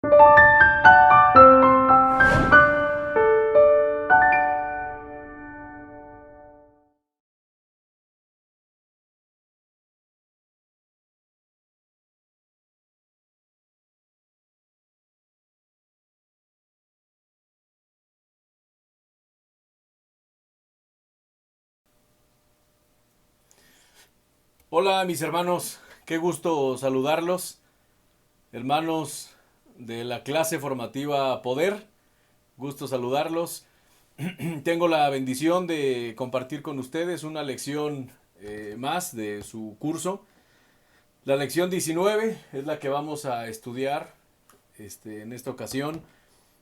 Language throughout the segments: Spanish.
Hola mis hermanos, qué gusto saludarlos, hermanos de la clase formativa Poder, gusto saludarlos. Tengo la bendición de compartir con ustedes una lección más de su curso. La lección 19 es la que vamos a estudiar en esta ocasión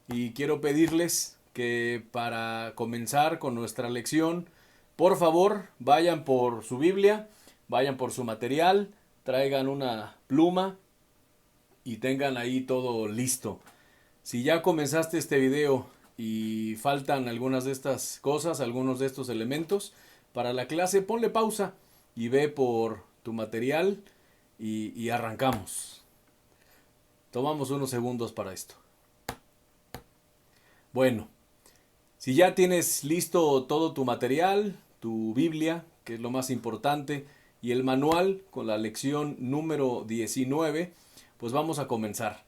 y quiero pedirles que para comenzar con nuestra lección, por favor, vayan por su Biblia, vayan por su material, traigan una pluma y tengan ahí todo listo. Si ya comenzaste este video y faltan algunas de estas cosas, algunos de estos elementos, para la clase ponle pausa y ve por tu material y arrancamos. Tomamos unos segundos para esto. Bueno, si ya tienes listo todo tu material, tu Biblia, que es lo más importante, y el manual con la lección número 19, pues vamos a comenzar.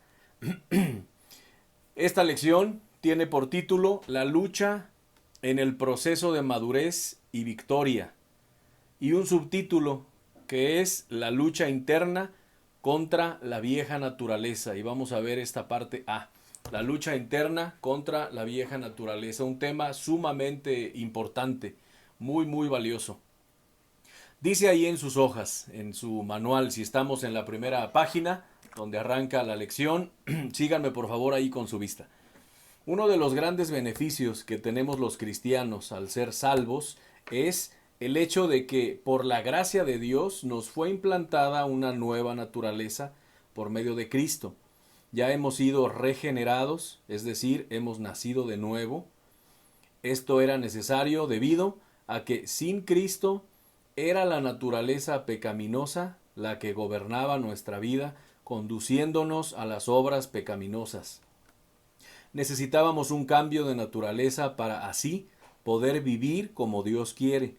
Esta lección tiene por título La lucha en el proceso de madurez y victoria, y un subtítulo que es La lucha interna contra la vieja naturaleza. Y vamos a ver esta parte A. La lucha interna contra la vieja naturaleza. Un tema sumamente importante, muy valioso. Dice ahí en sus hojas, en su manual, si estamos en la primera página donde arranca la lección, síganme por favor ahí con su vista. Uno de los grandes beneficios que tenemos los cristianos al ser salvos es el hecho de que por la gracia de Dios nos fue implantada una nueva naturaleza por medio de Cristo. Ya hemos sido regenerados, es decir, hemos nacido de nuevo. Esto era necesario debido a que sin Cristo era la naturaleza pecaminosa la que gobernaba nuestra vida, conduciéndonos a las obras pecaminosas. Necesitábamos un cambio de naturaleza para así poder vivir como Dios quiere.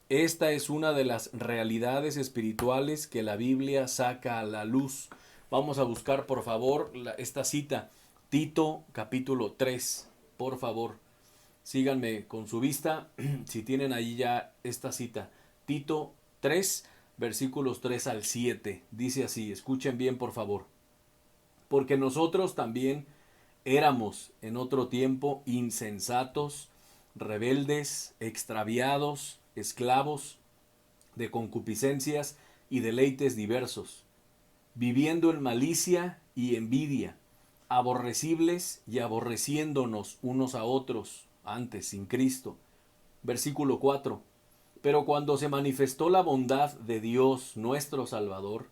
Esta es una de las realidades espirituales que la Biblia saca a la luz. Vamos a buscar por favor esta cita, Tito capítulo 3, por favor. Síganme con su vista si tienen ahí ya esta cita. Tito 3, versículos 3 al 7. Dice así, escuchen bien por favor. Porque nosotros también éramos en otro tiempo insensatos, rebeldes, extraviados, esclavos de concupiscencias y deleites diversos, viviendo en malicia y envidia, aborrecibles y aborreciéndonos unos a otros, antes sin Cristo. Versículo 4. Pero cuando se manifestó la bondad de Dios nuestro Salvador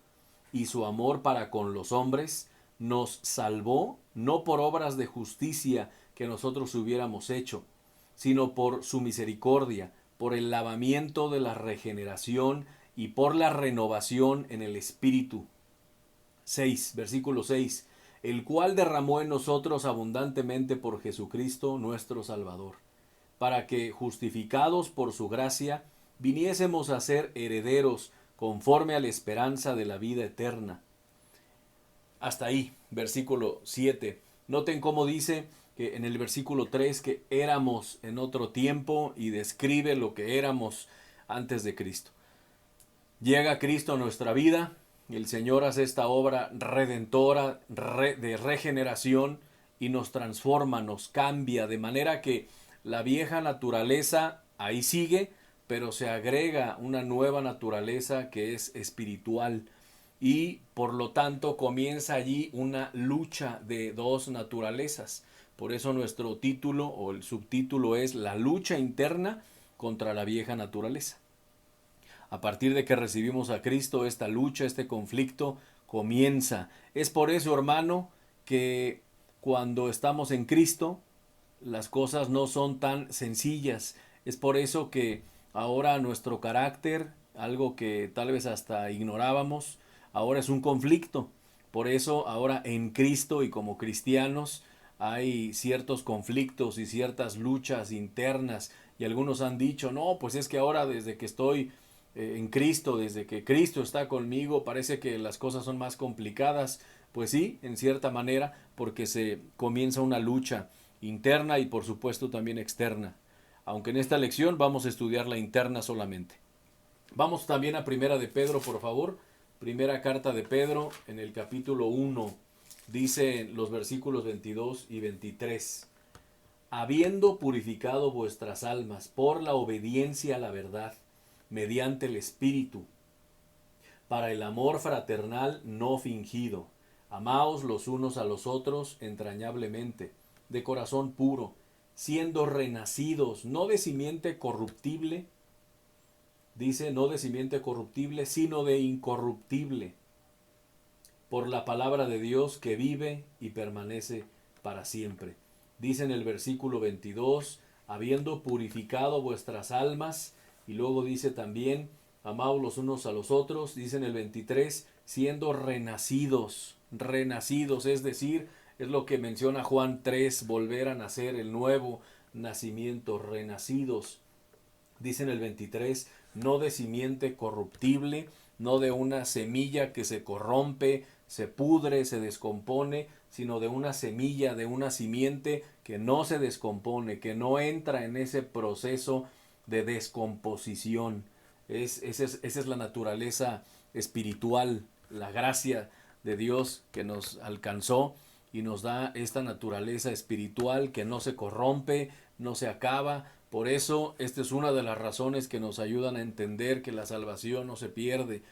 y su amor para con los hombres, nos salvó no por obras de justicia que nosotros hubiéramos hecho, sino por su misericordia, por el lavamiento de la regeneración y por la renovación en el Espíritu. 6, versículo 6, el cual derramó en nosotros abundantemente por Jesucristo nuestro Salvador, para que, justificados por su gracia, viniésemos a ser herederos conforme a la esperanza de la vida eterna. Hasta ahí, versículo 7. Noten cómo dice que en el versículo 3 que éramos en otro tiempo y describe lo que éramos antes de Cristo. Llega Cristo a nuestra vida, el Señor hace esta obra redentora de regeneración y nos transforma, nos cambia, de manera que la vieja naturaleza ahí sigue, pero se agrega una nueva naturaleza que es espiritual y por lo tanto comienza allí una lucha de dos naturalezas. Por eso nuestro título o el subtítulo es La lucha interna contra la vieja naturaleza. A partir de que recibimos a Cristo, esta lucha, este conflicto comienza. Es por eso, hermano, que cuando estamos en Cristo, las cosas no son tan sencillas. Es por eso que ahora nuestro carácter, algo que tal vez hasta ignorábamos, ahora es un conflicto, Por eso ahora en Cristo y como cristianos hay ciertos conflictos y ciertas luchas internas, y algunos han dicho, no, pues es que ahora desde que estoy en Cristo, desde que Cristo está conmigo, parece que las cosas son más complicadas. Pues sí, en cierta manera, porque se comienza una lucha interna y por supuesto también externa. Aunque en esta lección vamos a estudiar la interna solamente. Vamos también a Primera de Pedro, por favor. Primera carta de Pedro, en el capítulo 1, dice los versículos 22 y 23. Habiendo purificado vuestras almas por la obediencia a la verdad, mediante el Espíritu, para el amor fraternal no fingido. Amaos los unos a los otros entrañablemente, de corazón puro, siendo renacidos, no de simiente corruptible, dice, no de simiente corruptible, sino de incorruptible, por la palabra de Dios que vive y permanece para siempre. Dice en el versículo 22, habiendo purificado vuestras almas, y luego dice también, amaos los unos a los otros, dice en el 23, siendo renacidos, renacidos, es decir, es lo que menciona Juan 3, volver a nacer, el nuevo nacimiento, renacidos. Dice en el 23, no de simiente corruptible, no de una semilla que se corrompe, se pudre, se descompone, sino de una semilla, de una simiente que no se descompone, que no entra en ese proceso de descomposición. Esa es la naturaleza espiritual, la gracia de Dios que nos alcanzó y nos da esta naturaleza espiritual que no se corrompe, no se acaba. Por eso, esta es una de las razones que nos ayudan a entender que la salvación no se pierde,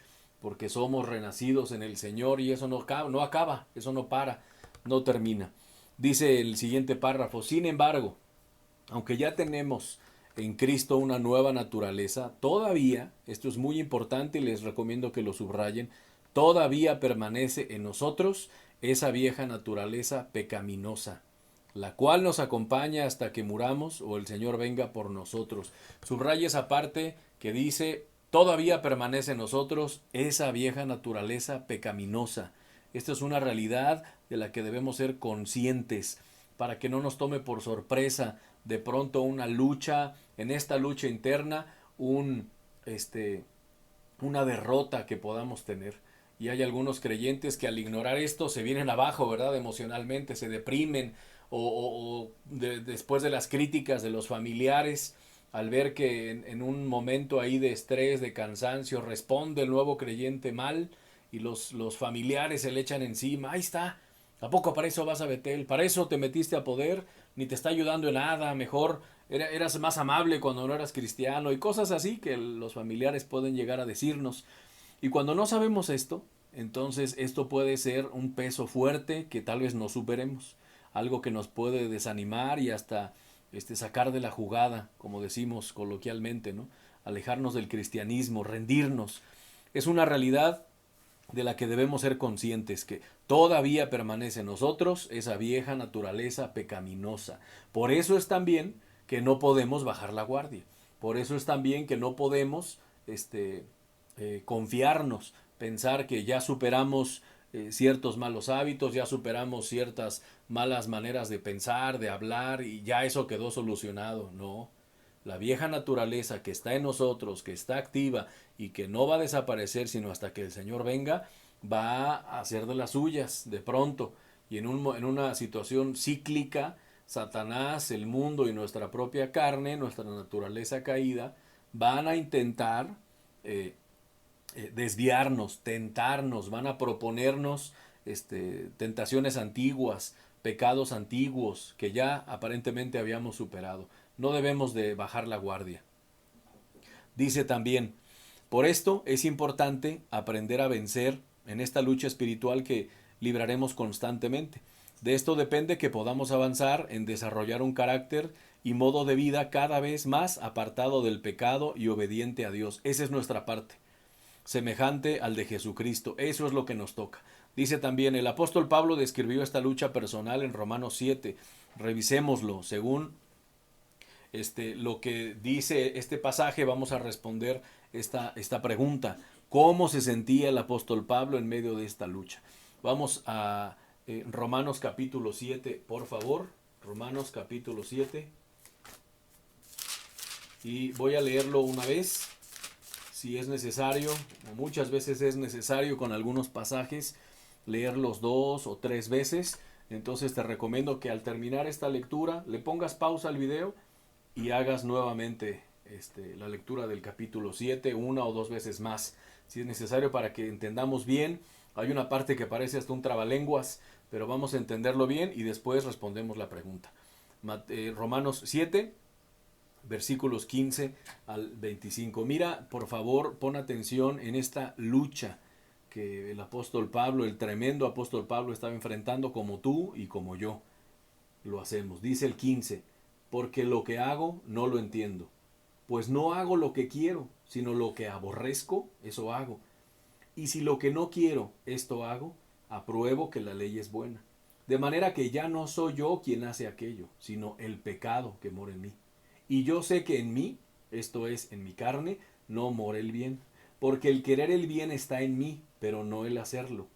porque somos renacidos en el Señor y eso no acaba, eso no para, no termina. Dice el siguiente párrafo, sin embargo, aunque ya tenemos en Cristo una nueva naturaleza, todavía, esto es muy importante y les recomiendo que lo subrayen, todavía permanece en nosotros esa vieja naturaleza pecaminosa, la cual nos acompaña hasta que muramos o el Señor venga por nosotros. Subraya esa parte que dice, todavía permanece en nosotros esa vieja naturaleza pecaminosa. Esta es una realidad de la que debemos ser conscientes para que no nos tome por sorpresa de pronto una lucha, en esta lucha interna, una derrota que podamos tener. Y hay algunos creyentes que al ignorar esto se vienen abajo, ¿verdad? Emocionalmente, se deprimen después de las críticas de los familiares, al ver que en un momento ahí de estrés, de cansancio, responde el nuevo creyente mal y los familiares se le echan encima. Ahí está, ¿a poco para eso vas a Betel? ¿Para eso te metiste a poder? Ni te está ayudando en nada, mejor eras más amable cuando no eras cristiano y cosas así que los familiares pueden llegar a decirnos. Y cuando no sabemos esto, entonces esto puede ser un peso fuerte que tal vez no superemos, algo que nos puede desanimar y hasta sacar de la jugada, como decimos coloquialmente, ¿no? Alejarnos del cristianismo, rendirnos. Es una realidad de la que debemos ser conscientes, que todavía permanece en nosotros esa vieja naturaleza pecaminosa. Por eso es también que no podemos bajar la guardia. Por eso es también que no podemos confiarnos, pensar que ya superamos ciertos malos hábitos, ya superamos ciertas malas maneras de pensar, de hablar y ya eso quedó solucionado. No, la vieja naturaleza que está en nosotros, que está activa y que no va a desaparecer sino hasta que el Señor venga, va a hacer de las suyas de pronto. Y en una situación cíclica, Satanás, el mundo y nuestra propia carne, nuestra naturaleza caída, van a intentar desviarnos, tentarnos, van a proponernos tentaciones antiguas, pecados antiguos que ya aparentemente habíamos superado. No debemos de bajar la guardia. Dice también, por esto es importante aprender a vencer en esta lucha espiritual que libraremos constantemente. De esto depende que podamos avanzar en desarrollar un carácter y modo de vida cada vez más apartado del pecado y obediente a Dios. Esa es nuestra parte, semejante al de Jesucristo. Eso es lo que nos toca. Dice también, el apóstol Pablo describió esta lucha personal en Romanos 7. Revisémoslo. Según lo que dice este pasaje, vamos a responder esta pregunta. ¿Cómo se sentía el apóstol Pablo en medio de esta lucha? Vamos a Romanos capítulo 7, por favor. Romanos capítulo 7. Y voy a leerlo una vez, si es necesario, o muchas veces es necesario con algunos pasajes leerlos 2 o 3 veces. Entonces te recomiendo que al terminar esta lectura le pongas pausa al video y hagas nuevamente la lectura del capítulo 7 una o dos veces más, si es necesario, para que entendamos bien. Hay una parte que parece hasta un trabalenguas, pero vamos a entenderlo bien y después respondemos la pregunta. Romanos 7, versículos 15 al 25. Mira, por favor, pon atención en esta lucha que el apóstol Pablo, el tremendo apóstol Pablo, estaba enfrentando, como tú y como yo lo hacemos. Dice el 15, porque lo que hago no lo entiendo, pues no hago lo que quiero, sino lo que aborrezco, eso hago. Y si lo que no quiero, esto hago, apruebo que la ley es buena. De manera que ya no soy yo quien hace aquello, sino el pecado que mora en mí. Y yo sé que en mí, esto es, en mi carne, no mora el bien. Porque el querer el bien está en mí, pero no el hacerlo.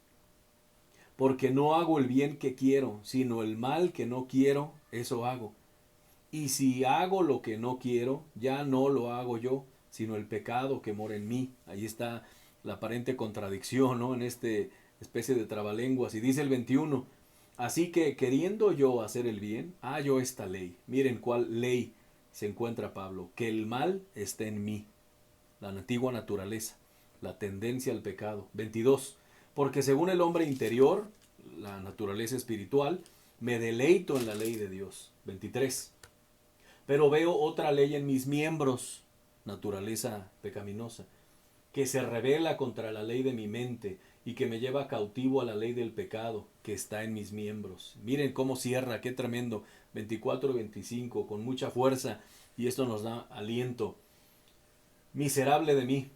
Porque no hago el bien que quiero, sino el mal que no quiero, eso hago. Y si hago lo que no quiero, ya no lo hago yo, sino el pecado que mora en mí. Ahí está la aparente contradicción, ¿no? En este especie de trabalenguas. Y dice el 21, así que queriendo yo hacer el bien, hallo esta ley. Miren cuál ley se encuentra Pablo, que el mal esté en mí, la antigua naturaleza, la tendencia al pecado. 22, porque según el hombre interior, la naturaleza espiritual, me deleito en la ley de Dios. 23, pero veo otra ley en mis miembros, naturaleza pecaminosa, que se revela contra la ley de mi mente y que me lleva cautivo a la ley del pecado que está en mis miembros. Miren cómo cierra, qué tremendo. 24 y 25, con mucha fuerza, y esto nos da aliento. Miserable de mí,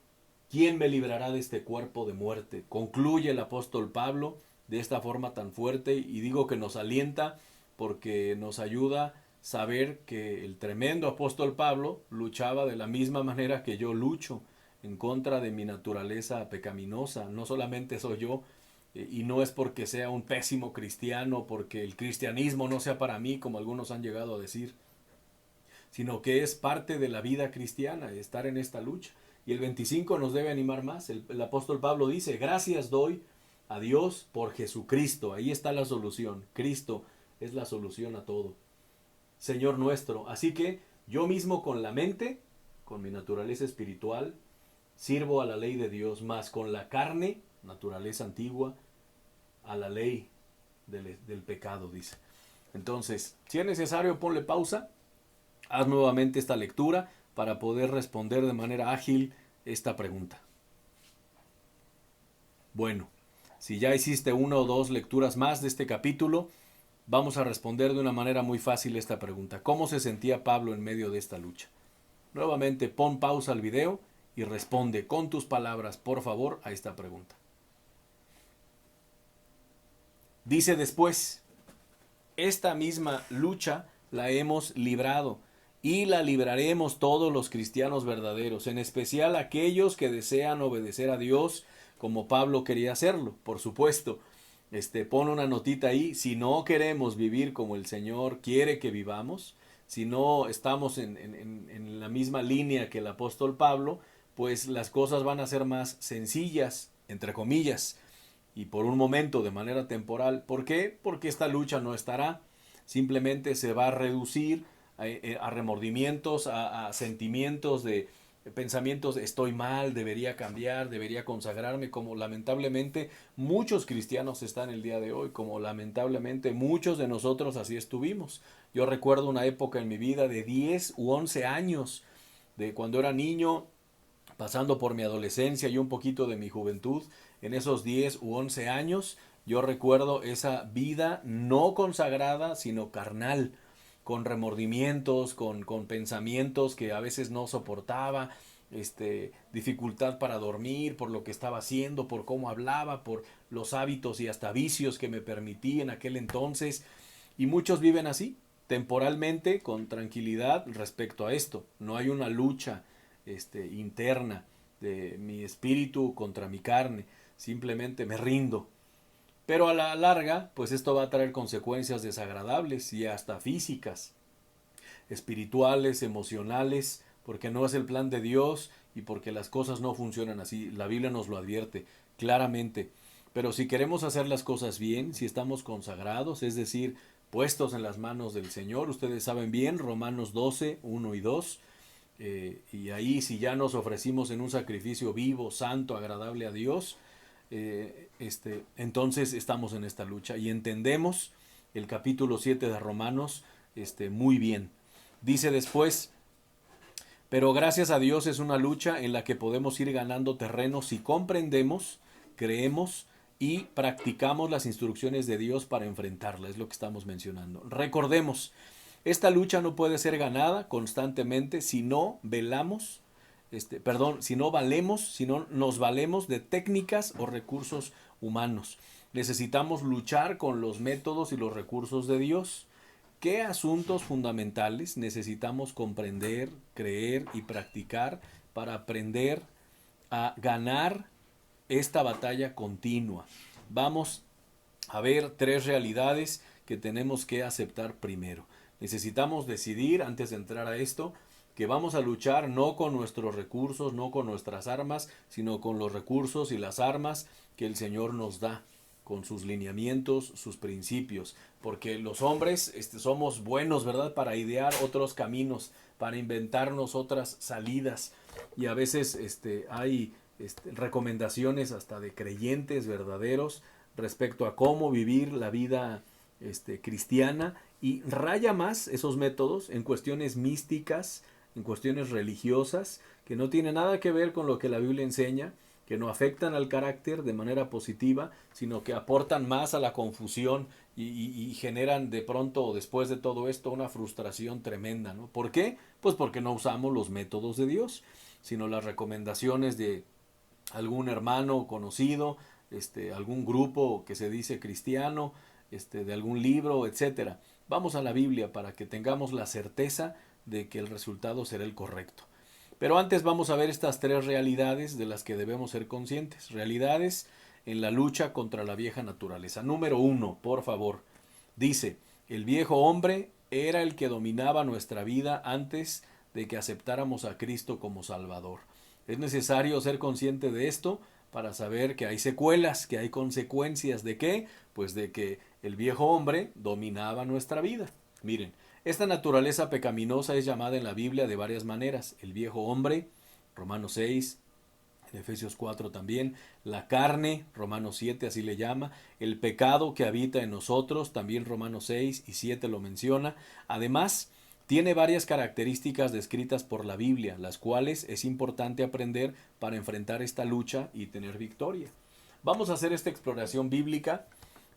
¿quién me librará de este cuerpo de muerte? Concluye el apóstol Pablo de esta forma tan fuerte, y digo que nos alienta porque nos ayuda saber que el tremendo apóstol Pablo luchaba de la misma manera que yo lucho en contra de mi naturaleza pecaminosa. No solamente soy yo, y no es porque sea un pésimo cristiano, porque el cristianismo no sea para mí, como algunos han llegado a decir, sino que es parte de la vida cristiana, estar en esta lucha. Y el 25 nos debe animar más. El apóstol Pablo dice, gracias doy a Dios por Jesucristo. Ahí está la solución. Cristo es la solución a todo. Señor nuestro. Así que yo mismo con la mente, con mi naturaleza espiritual, sirvo a la ley de Dios, más con la carne, naturaleza antigua, a la ley del pecado, dice. Entonces, si es necesario, ponle pausa. Haz nuevamente esta lectura para poder responder de manera ágil esta pregunta. Bueno, si ya hiciste una o dos lecturas más de este capítulo, vamos a responder de una manera muy fácil esta pregunta. ¿Cómo se sentía Pablo en medio de esta lucha? Nuevamente pon pausa al video y responde con tus palabras, por favor, a esta pregunta. Dice después, esta misma lucha la hemos librado y la libraremos todos los cristianos verdaderos, en especial aquellos que desean obedecer a Dios como Pablo quería hacerlo, por supuesto. Pon una notita ahí, si no queremos vivir como el Señor quiere que vivamos, si no estamos en la misma línea que el apóstol Pablo, pues las cosas van a ser más sencillas, entre comillas, y por un momento de manera temporal. ¿Por qué? Porque esta lucha no estará, simplemente se va a reducir a remordimientos, a sentimientos de pensamientos de estoy mal, debería cambiar, debería consagrarme, como lamentablemente muchos cristianos están el día de hoy, como lamentablemente muchos de nosotros así estuvimos. Yo recuerdo una época en mi vida de 10 u 11 años, de cuando era niño, pasando por mi adolescencia y un poquito de mi juventud, en esos 10 u 11 años, yo recuerdo esa vida no consagrada, sino carnal, con remordimientos, con pensamientos que a veces no soportaba, dificultad para dormir, por lo que estaba haciendo, por cómo hablaba, por los hábitos y hasta vicios que me permití en aquel entonces. Y muchos viven así, temporalmente, con tranquilidad respecto a esto. No hay una lucha interna de mi espíritu contra mi carne. Simplemente me rindo. Pero a la larga, pues esto va a traer consecuencias desagradables y hasta físicas, espirituales, emocionales, porque no es el plan de Dios y porque las cosas no funcionan así. La Biblia nos lo advierte claramente. Pero si queremos hacer las cosas bien, si estamos consagrados, es decir, puestos en las manos del Señor, ustedes saben bien, Romanos 12, 1 y 2, y ahí si ya nos ofrecimos en un sacrificio vivo, santo, agradable a Dios, entonces estamos en esta lucha y entendemos el capítulo 7 de Romanos muy bien. Dice después, pero gracias a Dios es una lucha en la que podemos ir ganando terreno si comprendemos, creemos y practicamos las instrucciones de Dios para enfrentarla, es lo que estamos mencionando. Recordemos, esta lucha no puede ser ganada constantemente si no velamos, si no valemos, si no nos valemos de técnicas o recursos humanos. Necesitamos luchar con los métodos y los recursos de Dios. ¿Qué asuntos fundamentales necesitamos comprender, creer y practicar para aprender a ganar esta batalla continua? Vamos a ver tres realidades que tenemos que aceptar primero. Necesitamos decidir antes de entrar a esto que vamos a luchar no con nuestros recursos, no con nuestras armas, sino con los recursos y las armas que el Señor nos da, con sus lineamientos, sus principios, porque los hombres somos buenos, ¿verdad?, para idear otros caminos, para inventarnos otras salidas, y a veces hay recomendaciones hasta de creyentes verdaderos respecto a cómo vivir la vida cristiana, y raya más esos métodos en cuestiones místicas, en cuestiones religiosas, que no tienen nada que ver con lo que la Biblia enseña, que no afectan al carácter de manera positiva, sino que aportan más a la confusión y generan de pronto o después de todo esto una frustración tremenda, ¿no? ¿Por qué? Pues porque no usamos los métodos de Dios, sino las recomendaciones de algún hermano conocido, algún grupo que se dice cristiano, de algún libro, etcétera. Vamos a la Biblia para que tengamos la certeza de que el resultado será el correcto. Pero antes vamos a ver estas tres realidades de las que debemos ser conscientes. Realidades en la lucha contra la vieja naturaleza. Número 1, por favor. Dice, el viejo hombre era el que dominaba nuestra vida antes de que aceptáramos a Cristo como Salvador. Es necesario ser consciente de esto para saber que hay secuelas, que hay consecuencias. ¿De qué? Pues de que el viejo hombre dominaba nuestra vida. Miren, esta naturaleza pecaminosa es llamada en la Biblia de varias maneras. El viejo hombre, Romanos 6, en Efesios 4 también, la carne, Romanos 7 así le llama, el pecado que habita en nosotros, también Romanos 6 y 7 lo menciona. Además, tiene varias características descritas por la Biblia, las cuales es importante aprender para enfrentar esta lucha y tener victoria. Vamos a hacer esta exploración bíblica.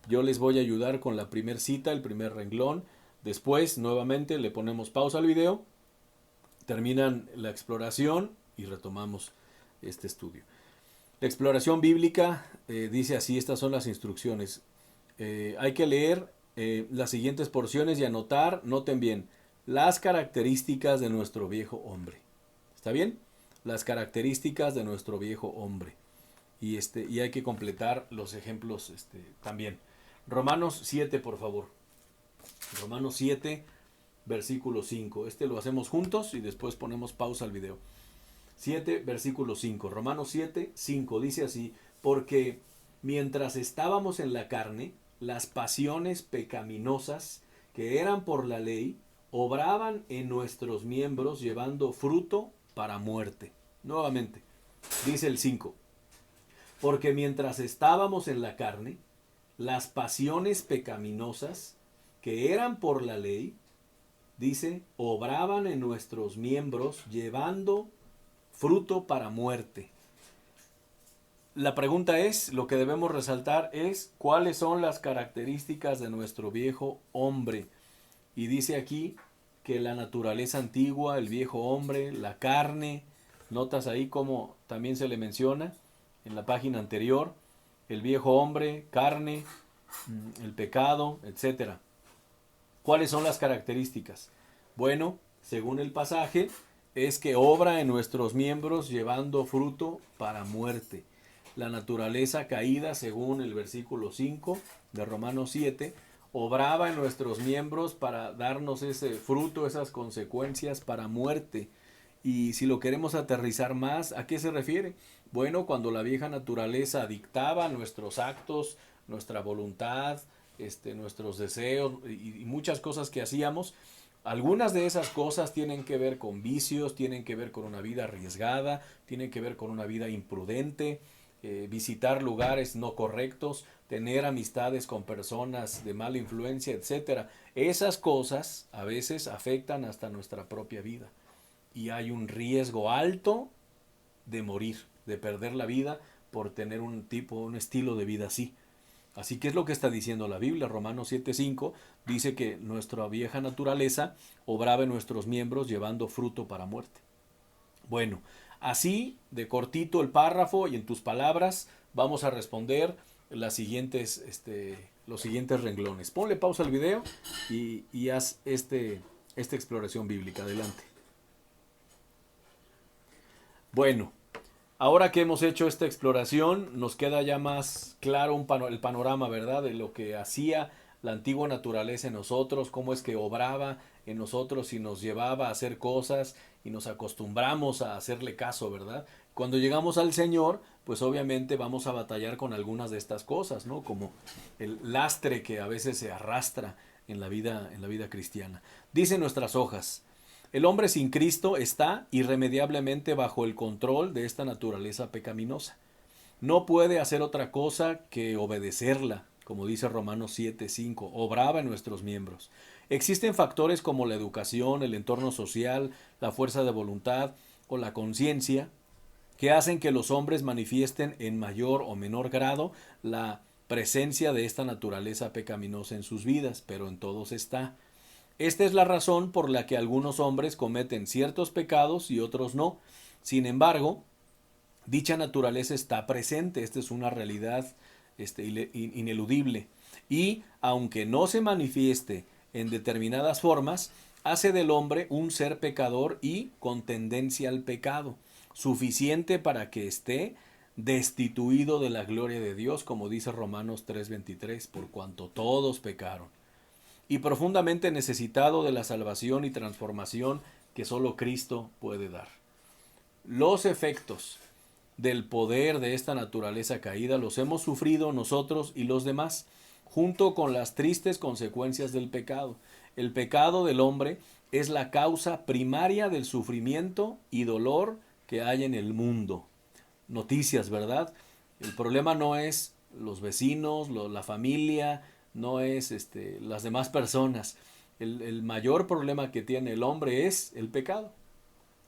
Yo les voy a ayudar con la primer cita, el primer renglón. Después, nuevamente, le ponemos pausa al video, terminan la exploración y retomamos este estudio. La exploración bíblica dice así, estas son las instrucciones. Hay que leer las siguientes porciones y anotar, noten bien, las características de nuestro viejo hombre. ¿Está bien? Las características de nuestro viejo hombre. Y hay que completar los ejemplos también. Romanos 7, por favor. Romanos 7, versículo 5. Lo hacemos juntos y después ponemos pausa al video. 7, versículo 5. Romanos 7, 5. Dice así, porque mientras estábamos en la carne, las pasiones pecaminosas que eran por la ley, obraban en nuestros miembros llevando fruto para muerte. Nuevamente, dice el 5. Porque mientras estábamos en la carne, las pasiones pecaminosas que eran por la ley, dice, obraban en nuestros miembros llevando fruto para muerte. La pregunta es, lo que debemos resaltar es, ¿cuáles son las características de nuestro viejo hombre? Y dice aquí que la naturaleza antigua, el viejo hombre, la carne, notas ahí como también se le menciona en la página anterior, el viejo hombre, carne, el pecado, etcétera. ¿Cuáles son las características? Bueno, según el pasaje, es que obra en nuestros miembros llevando fruto para muerte. la naturaleza caída, según el versículo 5 de Romanos 7, obraba en nuestros miembros para darnos ese fruto, esas consecuencias para muerte. Y si lo queremos aterrizar más, ¿a qué se refiere? Bueno, cuando la vieja naturaleza dictaba nuestros actos, nuestra voluntad, nuestros deseos y muchas cosas que hacíamos, algunas de esas cosas tienen que ver con vicios, tienen que ver con una vida arriesgada, tienen que ver con una vida imprudente, visitar lugares no correctos, tener amistades con personas de mala influencia, etcétera. Esas cosas a veces afectan hasta nuestra propia vida y hay un riesgo alto de morir, de perder la vida por tener un estilo de vida así. Así que es lo que está diciendo la Biblia. Romanos 7:5 dice que nuestra vieja naturaleza obraba en nuestros miembros llevando fruto para muerte. Bueno, así de cortito el párrafo y en tus palabras vamos a responder los siguientes renglones. Ponle pausa al video y haz esta exploración bíblica. Adelante. Bueno, ahora que hemos hecho esta exploración, nos queda ya más claro el panorama, ¿verdad? De lo que hacía la antigua naturaleza en nosotros, cómo es que obraba en nosotros y nos llevaba a hacer cosas y nos acostumbramos a hacerle caso, ¿verdad? Cuando llegamos al Señor, pues obviamente vamos a batallar con algunas de estas cosas, ¿no? Como el lastre que a veces se arrastra en la vida cristiana. Dicen nuestras hojas: el hombre sin Cristo está irremediablemente bajo el control de esta naturaleza pecaminosa. No puede hacer otra cosa que obedecerla, como dice Romanos 7:5, obraba en nuestros miembros. Existen factores como la educación, el entorno social, la fuerza de voluntad o la conciencia que hacen que los hombres manifiesten en mayor o menor grado la presencia de esta naturaleza pecaminosa en sus vidas, pero en todos está. Esta es la razón por la que algunos hombres cometen ciertos pecados y otros no. Sin embargo, dicha naturaleza está presente, esta es una realidad ineludible. Y aunque no se manifieste en determinadas formas, hace del hombre un ser pecador y con tendencia al pecado, suficiente para que esté destituido de la gloria de Dios, como dice Romanos 3:23, por cuanto todos pecaron, y profundamente necesitado de la salvación y transformación que solo Cristo puede dar. Los efectos del poder de esta naturaleza caída los hemos sufrido nosotros y los demás, junto con las tristes consecuencias del pecado. El pecado del hombre es la causa primaria del sufrimiento y dolor que hay en el mundo. Noticias, ¿verdad? El problema no es los vecinos, la familia, no es las demás personas. El mayor problema que tiene el hombre es el pecado.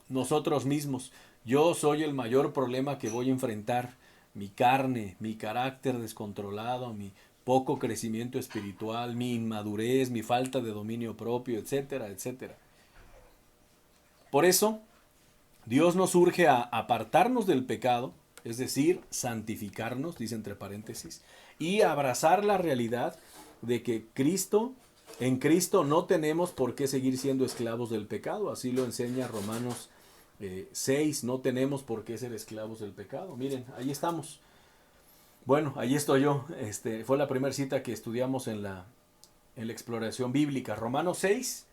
Nosotros mismos. Yo soy el mayor problema que voy a enfrentar. Mi carne, mi carácter descontrolado, mi poco crecimiento espiritual, mi inmadurez, mi falta de dominio propio, etcétera, etcétera. Por eso, Dios nos urge a apartarnos del pecado, es decir, santificarnos, dice entre paréntesis, y abrazar la realidad de que en Cristo no tenemos por qué seguir siendo esclavos del pecado. Así lo enseña Romanos 6, no tenemos por qué ser esclavos del pecado. Miren, ahí estamos. Bueno, ahí estoy yo. Fue la primera cita que estudiamos en la exploración bíblica. Romanos 6,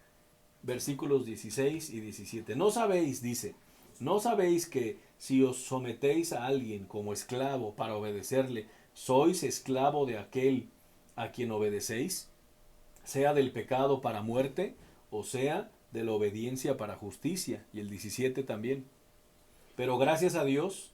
versículos 16 y 17. No sabéis, dice, no sabéis que si os sometéis a alguien como esclavo para obedecerle, sois esclavo de aquel a quien obedecéis, sea del pecado para muerte, o sea de la obediencia para justicia. Y el 17 también. Pero gracias a Dios,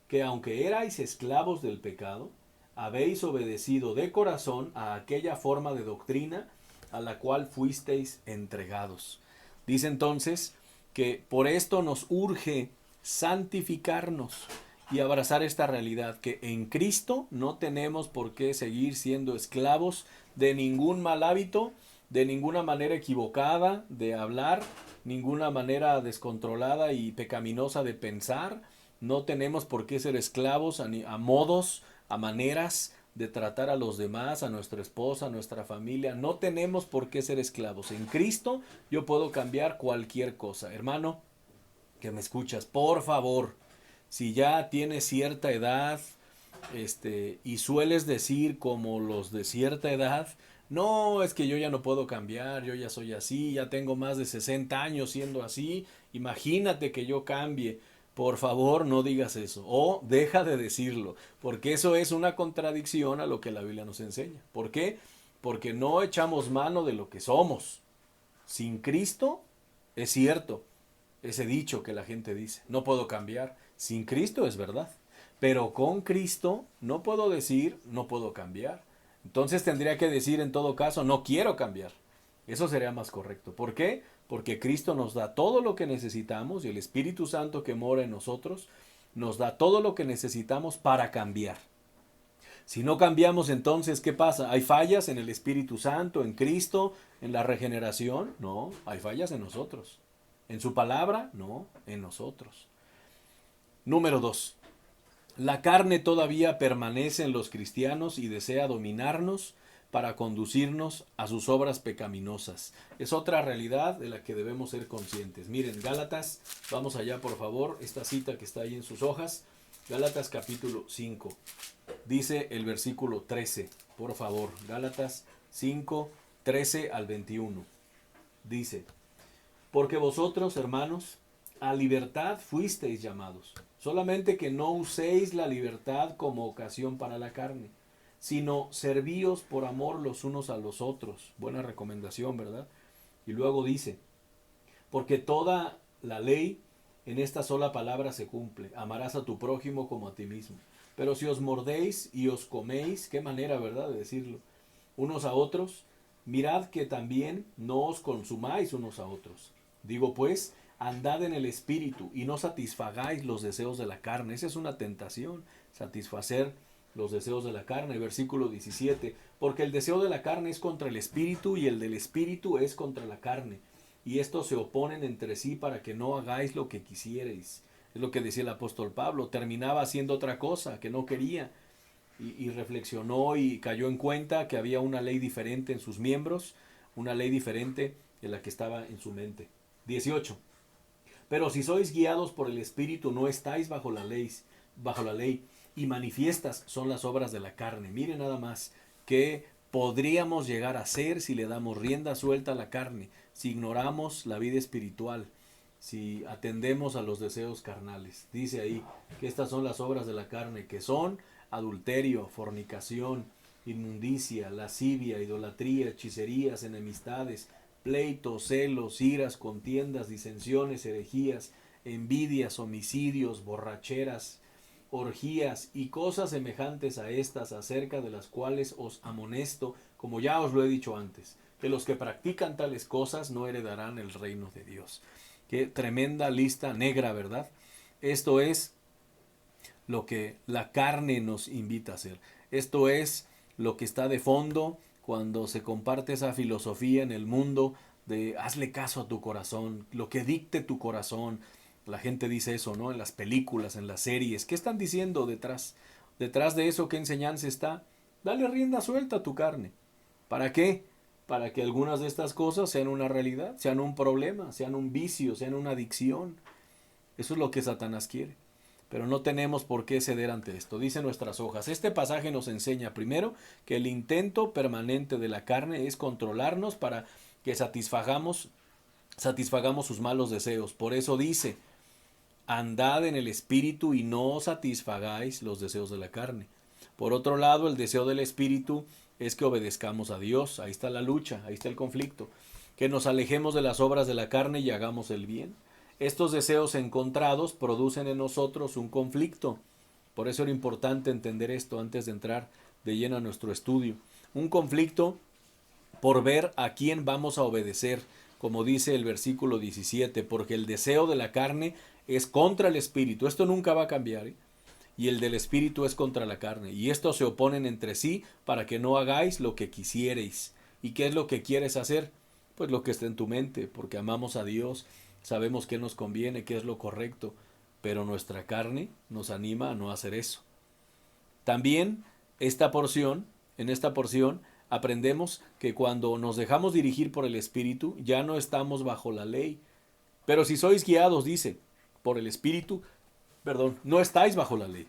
que aunque erais esclavos del pecado, habéis obedecido de corazón a aquella forma de doctrina a la cual fuisteis entregados. Dice entonces que por esto nos urge santificarnos y abrazar esta realidad, que en Cristo no tenemos por qué seguir siendo esclavos de ningún mal hábito, de ninguna manera equivocada de hablar, ninguna manera descontrolada y pecaminosa de pensar. No tenemos por qué ser esclavos a modos, a maneras de tratar a los demás, a nuestra esposa, a nuestra familia. No tenemos por qué ser esclavos. En Cristo yo puedo cambiar cualquier cosa. Hermano, que me escuchas, por favor, si ya tienes cierta edad, y sueles decir como los de cierta edad, no, es que yo ya no puedo cambiar, yo ya soy así, ya tengo más de 60 años siendo así, imagínate que yo cambie. Por favor, no digas eso o deja de decirlo, porque eso es una contradicción a lo que la Biblia nos enseña. ¿Por qué? Porque no echamos mano de lo que somos. Sin Cristo, es cierto, ese dicho que la gente dice, no puedo cambiar. Sin Cristo es verdad. Pero con Cristo no puedo decir, no puedo cambiar. Entonces tendría que decir en todo caso, no quiero cambiar. Eso sería más correcto. ¿Por qué? Porque Cristo nos da todo lo que necesitamos y el Espíritu Santo que mora en nosotros nos da todo lo que necesitamos para cambiar. Si no cambiamos, entonces, ¿qué pasa? ¿Hay fallas en el Espíritu Santo, en Cristo, en la regeneración? No, hay fallas en nosotros. ¿En su palabra? No, en nosotros. Número 2. La carne todavía permanece en los cristianos y desea dominarnos para conducirnos a sus obras pecaminosas. Es otra realidad de la que debemos ser conscientes. Miren, Gálatas, vamos allá por favor, esta cita que está ahí en sus hojas. Gálatas capítulo 5. Dice el versículo 13, por favor. Gálatas 5, 13 al 21. Dice, porque vosotros, hermanos, a libertad fuisteis llamados, solamente que no uséis la libertad como ocasión para la carne, sino servíos por amor los unos a los otros. Buena recomendación, ¿verdad? Y luego dice, porque toda la ley en esta sola palabra se cumple, amarás a tu prójimo como a ti mismo. Pero si os mordéis y os coméis, qué manera, ¿verdad?, de decirlo, unos a otros, mirad que también no os consumáis unos a otros. Digo pues, andad en el espíritu y no satisfagáis los deseos de la carne. Esa es una tentación, satisfacer los deseos de la carne. Versículo 17, porque el deseo de la carne es contra el espíritu y el del espíritu es contra la carne. Y estos se oponen entre sí para que no hagáis lo que quisierais. Es lo que decía el apóstol Pablo, terminaba haciendo otra cosa que no quería y reflexionó y cayó en cuenta que había una ley diferente en sus miembros, una ley diferente de la que estaba en su mente. 18. Pero si sois guiados por el Espíritu, no estáis bajo la ley, y manifiestas son las obras de la carne. Miren nada más que podríamos llegar a ser si le damos rienda suelta a la carne, si ignoramos la vida espiritual, si atendemos a los deseos carnales. Dice ahí que estas son las obras de la carne, que son adulterio, fornicación, inmundicia, lascivia, idolatría, hechicerías, enemistades, pleitos, celos, iras, contiendas, disensiones, herejías, envidias, homicidios, borracheras, orgías y cosas semejantes a estas, acerca de las cuales os amonesto, como ya os lo he dicho antes, que los que practican tales cosas no heredarán el reino de Dios. Qué tremenda lista negra, ¿verdad? Esto es lo que la carne nos invita a hacer. Esto es lo que está de fondo cuando se comparte esa filosofía en el mundo de hazle caso a tu corazón, lo que dicte tu corazón. La gente dice eso, ¿no? En las películas, en las series. ¿Qué están diciendo detrás? Detrás de eso, ¿qué enseñanza está? Dale rienda suelta a tu carne. ¿Para qué? Para que algunas de estas cosas sean una realidad, sean un problema, sean un vicio, sean una adicción. Eso es lo que Satanás quiere. Pero no tenemos por qué ceder ante esto. Dice nuestras hojas. Este pasaje nos enseña primero que el intento permanente de la carne es controlarnos para que satisfagamos sus malos deseos. Por eso dice, andad en el espíritu y no satisfagáis los deseos de la carne. Por otro lado, el deseo del espíritu es que obedezcamos a Dios. Ahí está la lucha, ahí está el conflicto. Que nos alejemos de las obras de la carne y hagamos el bien. Estos deseos encontrados producen en nosotros un conflicto. Por eso era importante entender esto antes de entrar de lleno a nuestro estudio. Un conflicto por ver a quién vamos a obedecer, como dice el versículo 17, porque el deseo de la carne es contra el espíritu. Esto nunca va a cambiar, ¿eh? Y el del espíritu es contra la carne. Y estos se oponen entre sí para que no hagáis lo que quisierais. ¿Y qué es lo que quieres hacer? Pues lo que está en tu mente, porque amamos a Dios, sabemos qué nos conviene, qué es lo correcto, pero nuestra carne nos anima a no hacer eso. También en esta porción, aprendemos que cuando nos dejamos dirigir por el Espíritu, ya no estamos bajo la ley. Pero si sois guiados, dice, por el Espíritu, no estáis bajo la ley.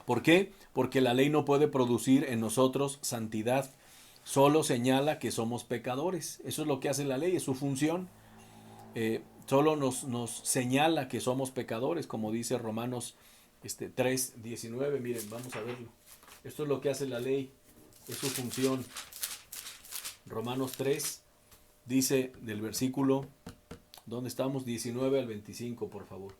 ¿Por qué? Porque la ley no puede producir en nosotros santidad, solo señala que somos pecadores. Eso es lo que hace la ley, es su función. Solo nos señala que somos pecadores, como dice Romanos 3:19. Miren, vamos a verlo. Esto es lo que hace la ley, es su función. Romanos 3 dice del versículo, ¿dónde estamos? 19 al 25, por favor.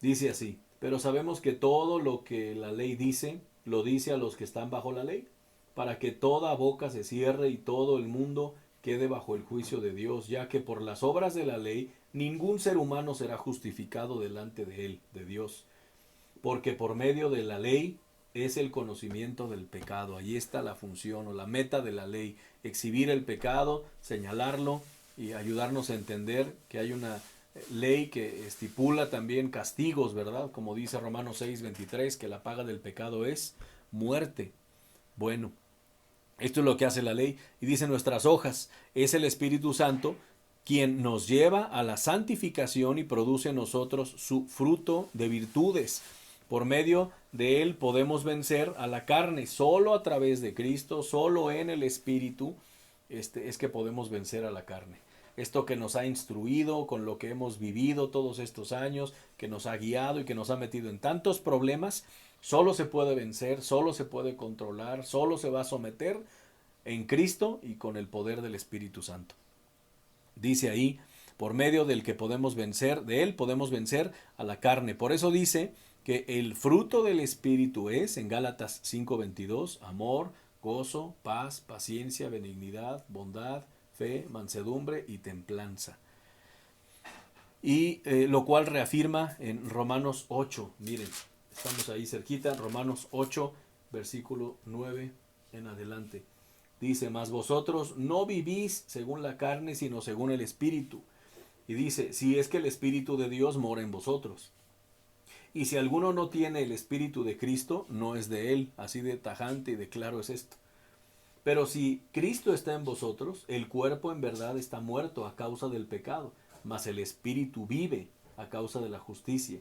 Dice así: pero sabemos que todo lo que la ley dice, lo dice a los que están bajo la ley, para que toda boca se cierre y todo el mundo quede bajo el juicio de Dios, ya que por las obras de la ley ningún ser humano será justificado delante de él, de Dios, porque por medio de la ley es el conocimiento del pecado. Allí está la función o la meta de la ley: exhibir el pecado, señalarlo y ayudarnos a entender que hay una ley que estipula también castigos, ¿verdad? Como dice Romanos 6:23, que la paga del pecado es muerte. Bueno, esto es lo que hace la ley. Y dice: nuestras hojas es el Espíritu Santo quien nos lleva a la santificación y produce en nosotros su fruto de virtudes. Por medio de él podemos vencer a la carne. Solo a través de Cristo, solo en el Espíritu, es que podemos vencer a la carne. Esto que nos ha instruido, con lo que hemos vivido todos estos años, que nos ha guiado y que nos ha metido en tantos problemas, solo se puede vencer, solo se puede controlar, solo se va a someter en Cristo y con el poder del Espíritu Santo. Dice ahí, por medio del que podemos vencer, de él podemos vencer a la carne. Por eso dice que el fruto del Espíritu es, en Gálatas 5:22, amor, gozo, paz, paciencia, benignidad, bondad, fe, mansedumbre y templanza. Y lo cual reafirma en Romanos 8. Miren, estamos ahí cerquita, Romanos 8, versículo 9 en adelante. Dice: mas vosotros no vivís según la carne, sino según el Espíritu. Y dice: si es que el Espíritu de Dios mora en vosotros. Y si alguno no tiene el Espíritu de Cristo, no es de él. Así de tajante y de claro es esto. Pero si Cristo está en vosotros, el cuerpo en verdad está muerto a causa del pecado, mas el Espíritu vive a causa de la justicia.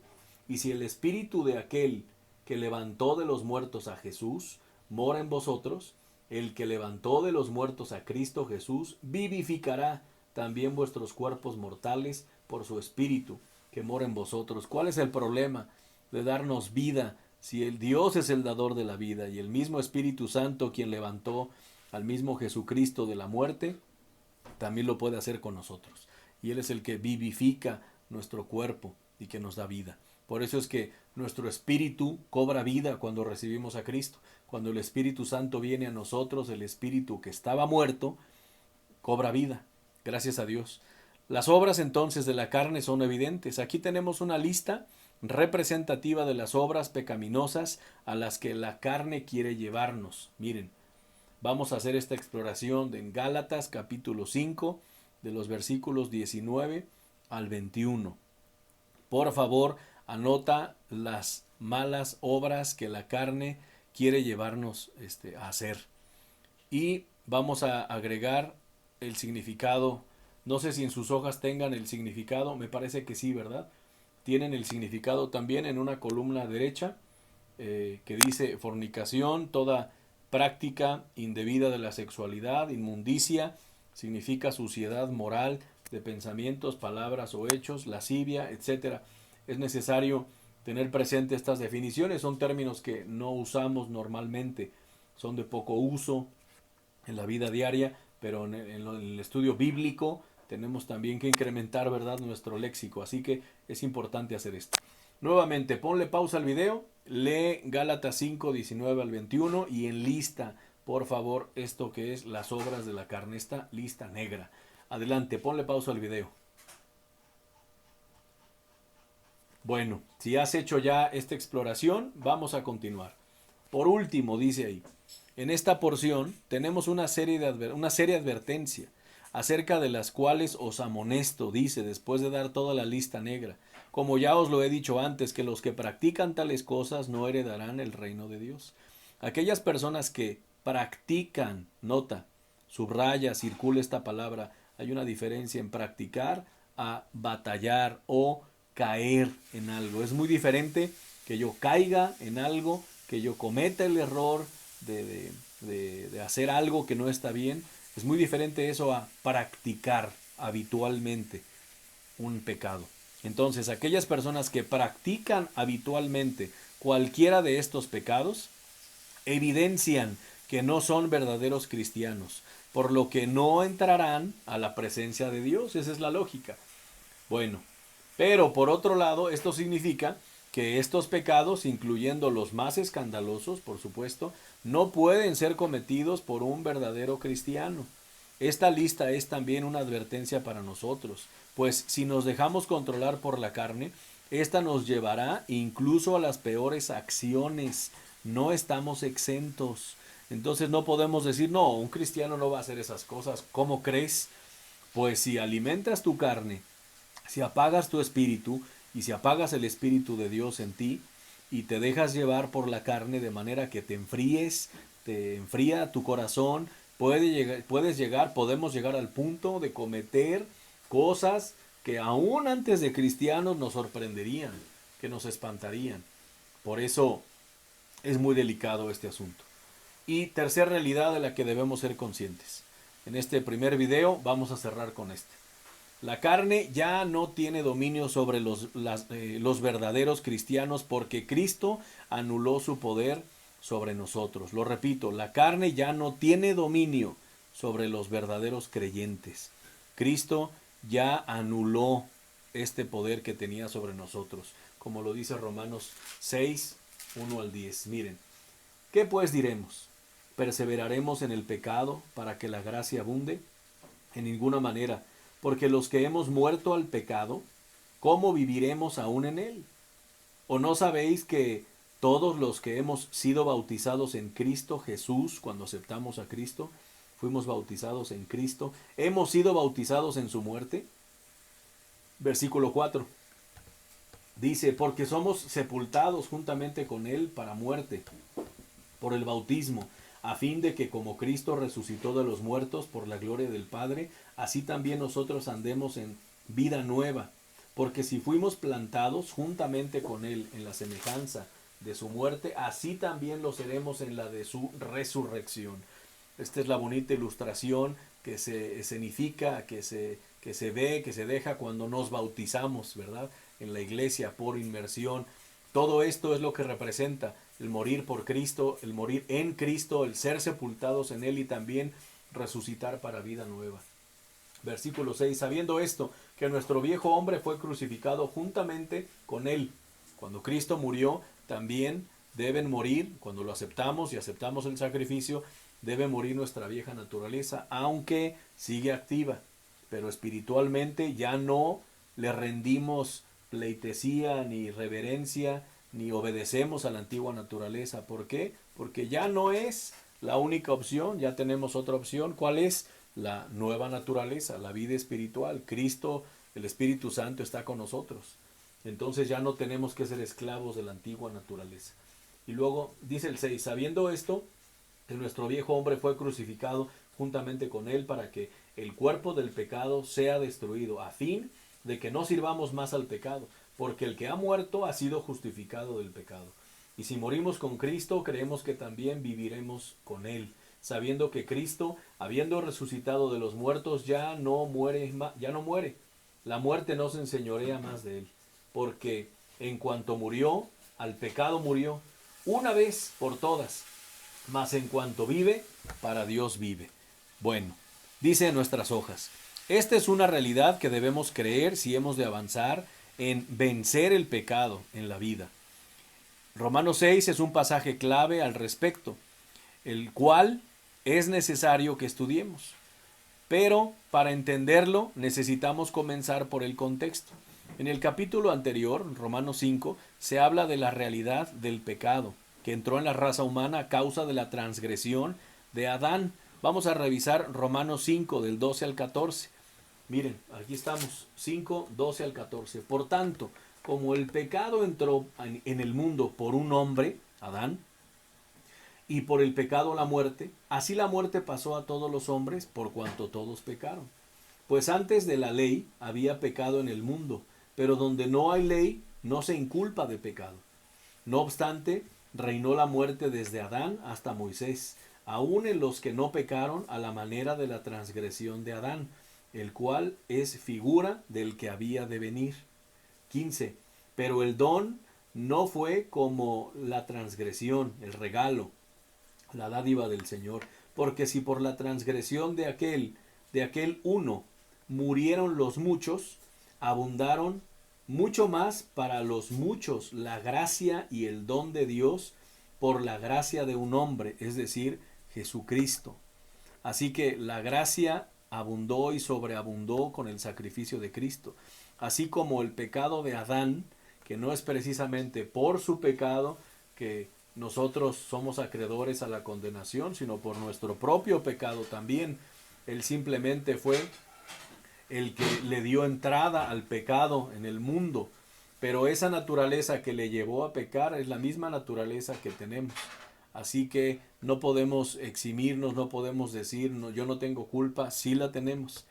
Y si el Espíritu de aquel que levantó de los muertos a Jesús mora en vosotros, el que levantó de los muertos a Cristo Jesús vivificará también vuestros cuerpos mortales por su Espíritu que mora en vosotros. ¿Cuál es el problema de darnos vida si el Dios es el dador de la vida y el mismo Espíritu Santo quien levantó al mismo Jesucristo de la muerte también lo puede hacer con nosotros? Y Él es el que vivifica nuestro cuerpo y que nos da vida. Por eso es que nuestro espíritu cobra vida cuando recibimos a Cristo. Cuando el Espíritu Santo viene a nosotros, el espíritu que estaba muerto cobra vida. Gracias a Dios. Las obras entonces de la carne son evidentes. Aquí tenemos una lista representativa de las obras pecaminosas a las que la carne quiere llevarnos. Miren, vamos a hacer esta exploración en Gálatas capítulo 5, de los versículos 19 al 21. Por favor, anota las malas obras que la carne quiere llevarnos a hacer. Y vamos a agregar el significado. No sé si en sus hojas tengan el significado, me parece que sí, ¿verdad? Tienen el significado también en una columna derecha que dice: fornicación, toda práctica indebida de la sexualidad; inmundicia significa suciedad moral de pensamientos, palabras o hechos; lascivia, etcétera. Es necesario tener presente estas definiciones. Son términos que no usamos normalmente, son de poco uso en la vida diaria, pero en el estudio bíblico tenemos también que incrementar, ¿verdad?, nuestro léxico. Así que es importante hacer esto. Nuevamente, ponle pausa al video, lee Gálatas 5, 19 al 21 y enlista, por favor, esto que es las obras de la carne, esta lista negra. Adelante, ponle pausa al video. Bueno, si has hecho ya esta exploración, vamos a continuar. Por último, dice ahí, en esta porción tenemos una serie advertencia acerca de las cuales os amonesto, dice, después de dar toda la lista negra. Como ya os lo he dicho antes, que los que practican tales cosas no heredarán el reino de Dios. Aquellas personas que practican, nota, subraya, circula esta palabra, hay una diferencia en practicar a batallar o caer en algo. Es muy diferente que yo caiga en algo que yo cometa el error de hacer algo que no está bien. Es muy diferente eso a practicar habitualmente un pecado. Entonces, aquellas personas que practican habitualmente cualquiera de estos pecados, evidencian que no son verdaderos cristianos, por lo que no entrarán a la presencia de Dios. Esa es la lógica. Bueno, pero por otro lado, esto significa que estos pecados, incluyendo los más escandalosos, por supuesto, no pueden ser cometidos por un verdadero cristiano. Esta lista es también una advertencia para nosotros, pues si nos dejamos controlar por la carne, esta nos llevará incluso a las peores acciones. No estamos exentos. Entonces no podemos decir, no, un cristiano no va a hacer esas cosas. ¿Cómo crees? Pues si alimentas tu carne, si apagas tu espíritu y si apagas el espíritu de Dios en ti y te dejas llevar por la carne de manera que te enfríes, te enfría tu corazón, podemos llegar al punto de cometer cosas que aún antes de cristianos nos sorprenderían, que nos espantarían. Por eso es muy delicado este asunto. Y tercera realidad de la que debemos ser conscientes. En este primer video vamos a cerrar con este. La carne ya no tiene dominio sobre los verdaderos cristianos porque Cristo anuló su poder sobre nosotros. Lo repito, la carne ya no tiene dominio sobre los verdaderos creyentes. Cristo ya anuló este poder que tenía sobre nosotros, como lo dice Romanos 6, 1 al 10. Miren, ¿qué pues diremos? ¿Perseveraremos en el pecado para que la gracia abunde? En ninguna manera, porque los que hemos muerto al pecado, ¿cómo viviremos aún en él? ¿O no sabéis que todos los que hemos sido bautizados en Cristo Jesús, cuando aceptamos a Cristo, fuimos bautizados en Cristo, hemos sido bautizados en su muerte? Versículo 4. Dice, porque somos sepultados juntamente con él para muerte, por el bautismo, a fin de que como Cristo resucitó de los muertos por la gloria del Padre, así también nosotros andemos en vida nueva. Porque si fuimos plantados juntamente con él en la semejanza de su muerte, así también lo seremos en la de su resurrección. Esta es la bonita ilustración que se escenifica, que se ve, que se deja cuando nos bautizamos, ¿verdad? En la iglesia por inmersión. Todo esto es lo que representa el morir por Cristo, el morir en Cristo, el ser sepultados en él y también resucitar para vida nueva. Versículo 6, sabiendo esto, que nuestro viejo hombre fue crucificado juntamente con él. Cuando Cristo murió, también deben morir, cuando lo aceptamos y aceptamos el sacrificio, debe morir nuestra vieja naturaleza, aunque sigue activa. Pero espiritualmente ya no le rendimos pleitesía ni reverencia, ni obedecemos a la antigua naturaleza. ¿Por qué? Porque ya no es la única opción, ya tenemos otra opción. ¿Cuál es? La nueva naturaleza, la vida espiritual. Cristo, el Espíritu Santo está con nosotros. Entonces ya no tenemos que ser esclavos de la antigua naturaleza. Y luego dice el 6, sabiendo esto, que nuestro viejo hombre fue crucificado juntamente con él para que el cuerpo del pecado sea destruido, a fin de que no sirvamos más al pecado, porque el que ha muerto ha sido justificado del pecado. Y si morimos con Cristo, creemos que también viviremos con él, sabiendo que Cristo, habiendo resucitado de los muertos, ya no muere. La muerte no se enseñorea más de él, porque en cuanto murió, al pecado murió, una vez por todas, mas en cuanto vive, para Dios vive. Bueno, dice en nuestras hojas, esta es una realidad que debemos creer si hemos de avanzar en vencer el pecado en la vida. Romanos 6 es un pasaje clave al respecto, el cual es necesario que estudiemos. Pero para entenderlo necesitamos comenzar por el contexto. En el capítulo anterior, Romanos 5, se habla de la realidad del pecado que entró en la raza humana a causa de la transgresión de Adán. Vamos a revisar Romanos 5 del 12 al 14. Miren, aquí estamos, 5, 12 al 14. Por tanto, como el pecado entró en el mundo por un hombre, Adán, y por el pecado la muerte, así la muerte pasó a todos los hombres por cuanto todos pecaron. Pues antes de la ley había pecado en el mundo, pero donde no hay ley no se inculpa de pecado. No obstante, reinó la muerte desde Adán hasta Moisés, aun en los que no pecaron a la manera de la transgresión de Adán, el cual es figura del que había de venir. 15. Pero el don no fue como la transgresión, el regalo, la dádiva del Señor, porque si por la transgresión de aquel uno murieron los muchos, abundaron mucho más para los muchos la gracia y el don de Dios por la gracia de un hombre, es decir, Jesucristo. Así que la gracia abundó y sobreabundó con el sacrificio de Cristo. Así como el pecado de Adán, que no es precisamente por su pecado que nosotros somos acreedores a la condenación, sino por nuestro propio pecado también. Él simplemente fue el que le dio entrada al pecado en el mundo. Pero esa naturaleza que le llevó a pecar es la misma naturaleza que tenemos. Así que no podemos eximirnos, no podemos decir, no, yo no tengo culpa, sí la tenemos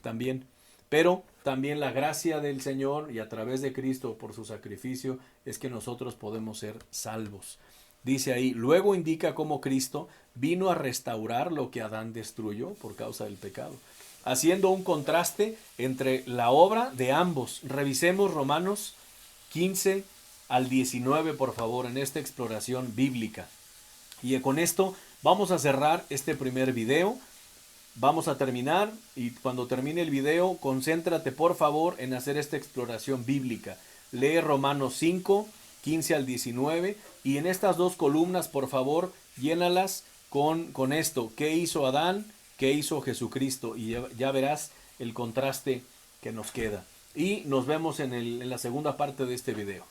también. Pero también la gracia del Señor y a través de Cristo por su sacrificio es que nosotros podemos ser salvos. Dice ahí, luego indica cómo Cristo vino a restaurar lo que Adán destruyó por causa del pecado, haciendo un contraste entre la obra de ambos. Revisemos Romanos 15 al 19, por favor, en esta exploración bíblica. Y con esto vamos a cerrar este primer video. Vamos a terminar y cuando termine el video, concéntrate por favor en hacer esta exploración bíblica. Lee Romanos 5, 15 al 19 y en estas dos columnas, por favor, llénalas con esto. ¿Qué hizo Adán? ¿Qué hizo Jesucristo? Y ya verás el contraste que nos queda. Y nos vemos en la segunda parte de este video.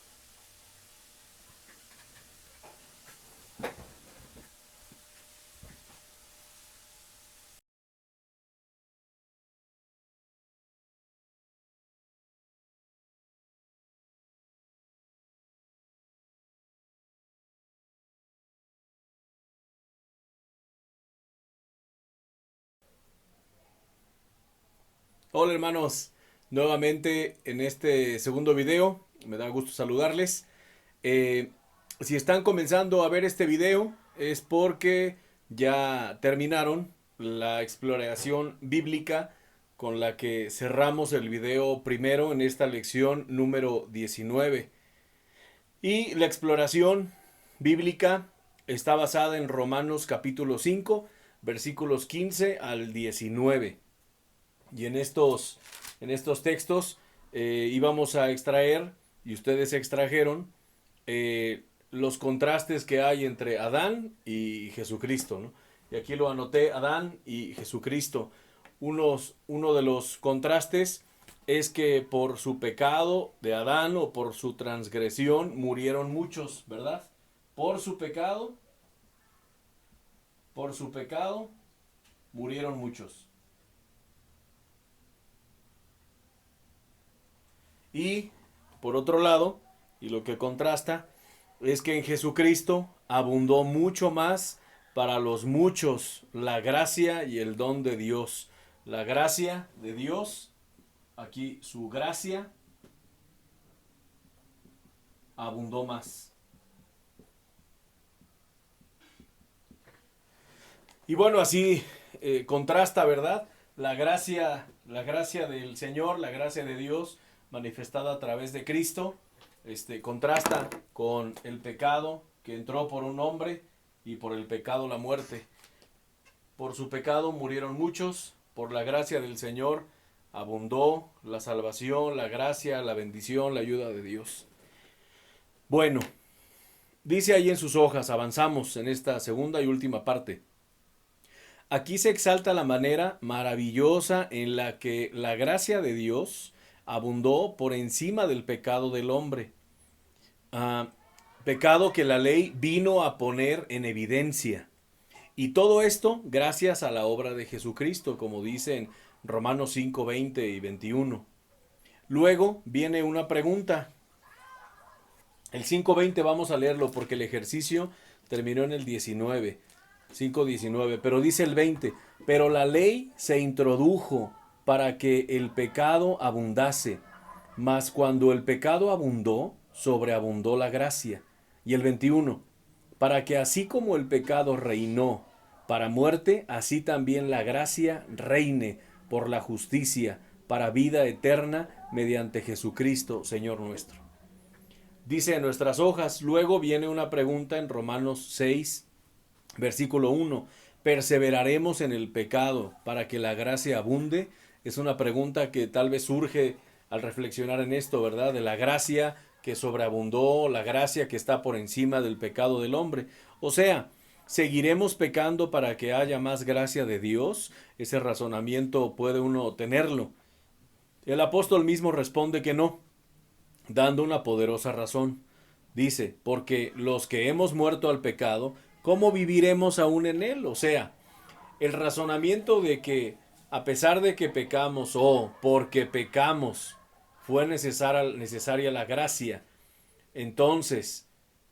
Hola hermanos, nuevamente en este segundo video, me da gusto saludarles. Si están comenzando a ver este video es porque ya terminaron la exploración bíblica con la que cerramos el video primero en esta lección número 19. Y la exploración bíblica está basada en Romanos capítulo 5, versículos 15 al 19. Y en estos textos íbamos a extraer, y ustedes extrajeron, los contrastes que hay entre Adán y Jesucristo, ¿no? Y aquí lo anoté, Adán y Jesucristo. Uno de los contrastes es que por su pecado de Adán o por su transgresión murieron muchos, ¿verdad? Por su pecado murieron muchos. Y por otro lado, y lo que contrasta, es que en Jesucristo abundó mucho más para los muchos la gracia y el don de Dios. La gracia de Dios, aquí su gracia abundó más. Y bueno, así contrasta, ¿verdad? La gracia del Señor, la gracia de Dios manifestada a través de Cristo, contrasta con el pecado que entró por un hombre y por el pecado la muerte. Por su pecado murieron muchos, por la gracia del Señor abundó la salvación, la gracia, la bendición, la ayuda de Dios. Bueno, dice ahí en sus hojas, avanzamos en esta segunda y última parte. Aquí se exalta la manera maravillosa en la que la gracia de Dios abundó por encima del pecado del hombre. Pecado que la ley vino a poner en evidencia. Y todo esto gracias a la obra de Jesucristo, como dice en Romanos 5, 20 y 21. Luego viene una pregunta. El 5:20 vamos a leerlo porque el ejercicio terminó en el 19. 5:19, pero dice el 20, pero la ley se introdujo para que el pecado abundase, mas cuando el pecado abundó, sobreabundó la gracia. Y el 21, para que así como el pecado reinó para muerte, así también la gracia reine por la justicia para vida eterna mediante Jesucristo, Señor nuestro. Dice en nuestras hojas, luego viene una pregunta en Romanos 6, versículo 1. ¿Perseveraremos en el pecado para que la gracia abunde? Es una pregunta que tal vez surge al reflexionar en esto, ¿verdad? De la gracia que sobreabundó, la gracia que está por encima del pecado del hombre. O sea, ¿seguiremos pecando para que haya más gracia de Dios? Ese razonamiento puede uno tenerlo. El apóstol mismo responde que no, dando una poderosa razón. Dice, porque los que hemos muerto al pecado, ¿cómo viviremos aún en él? O sea, el razonamiento de que a pesar de que pecamos o porque pecamos fue necesaria la gracia, entonces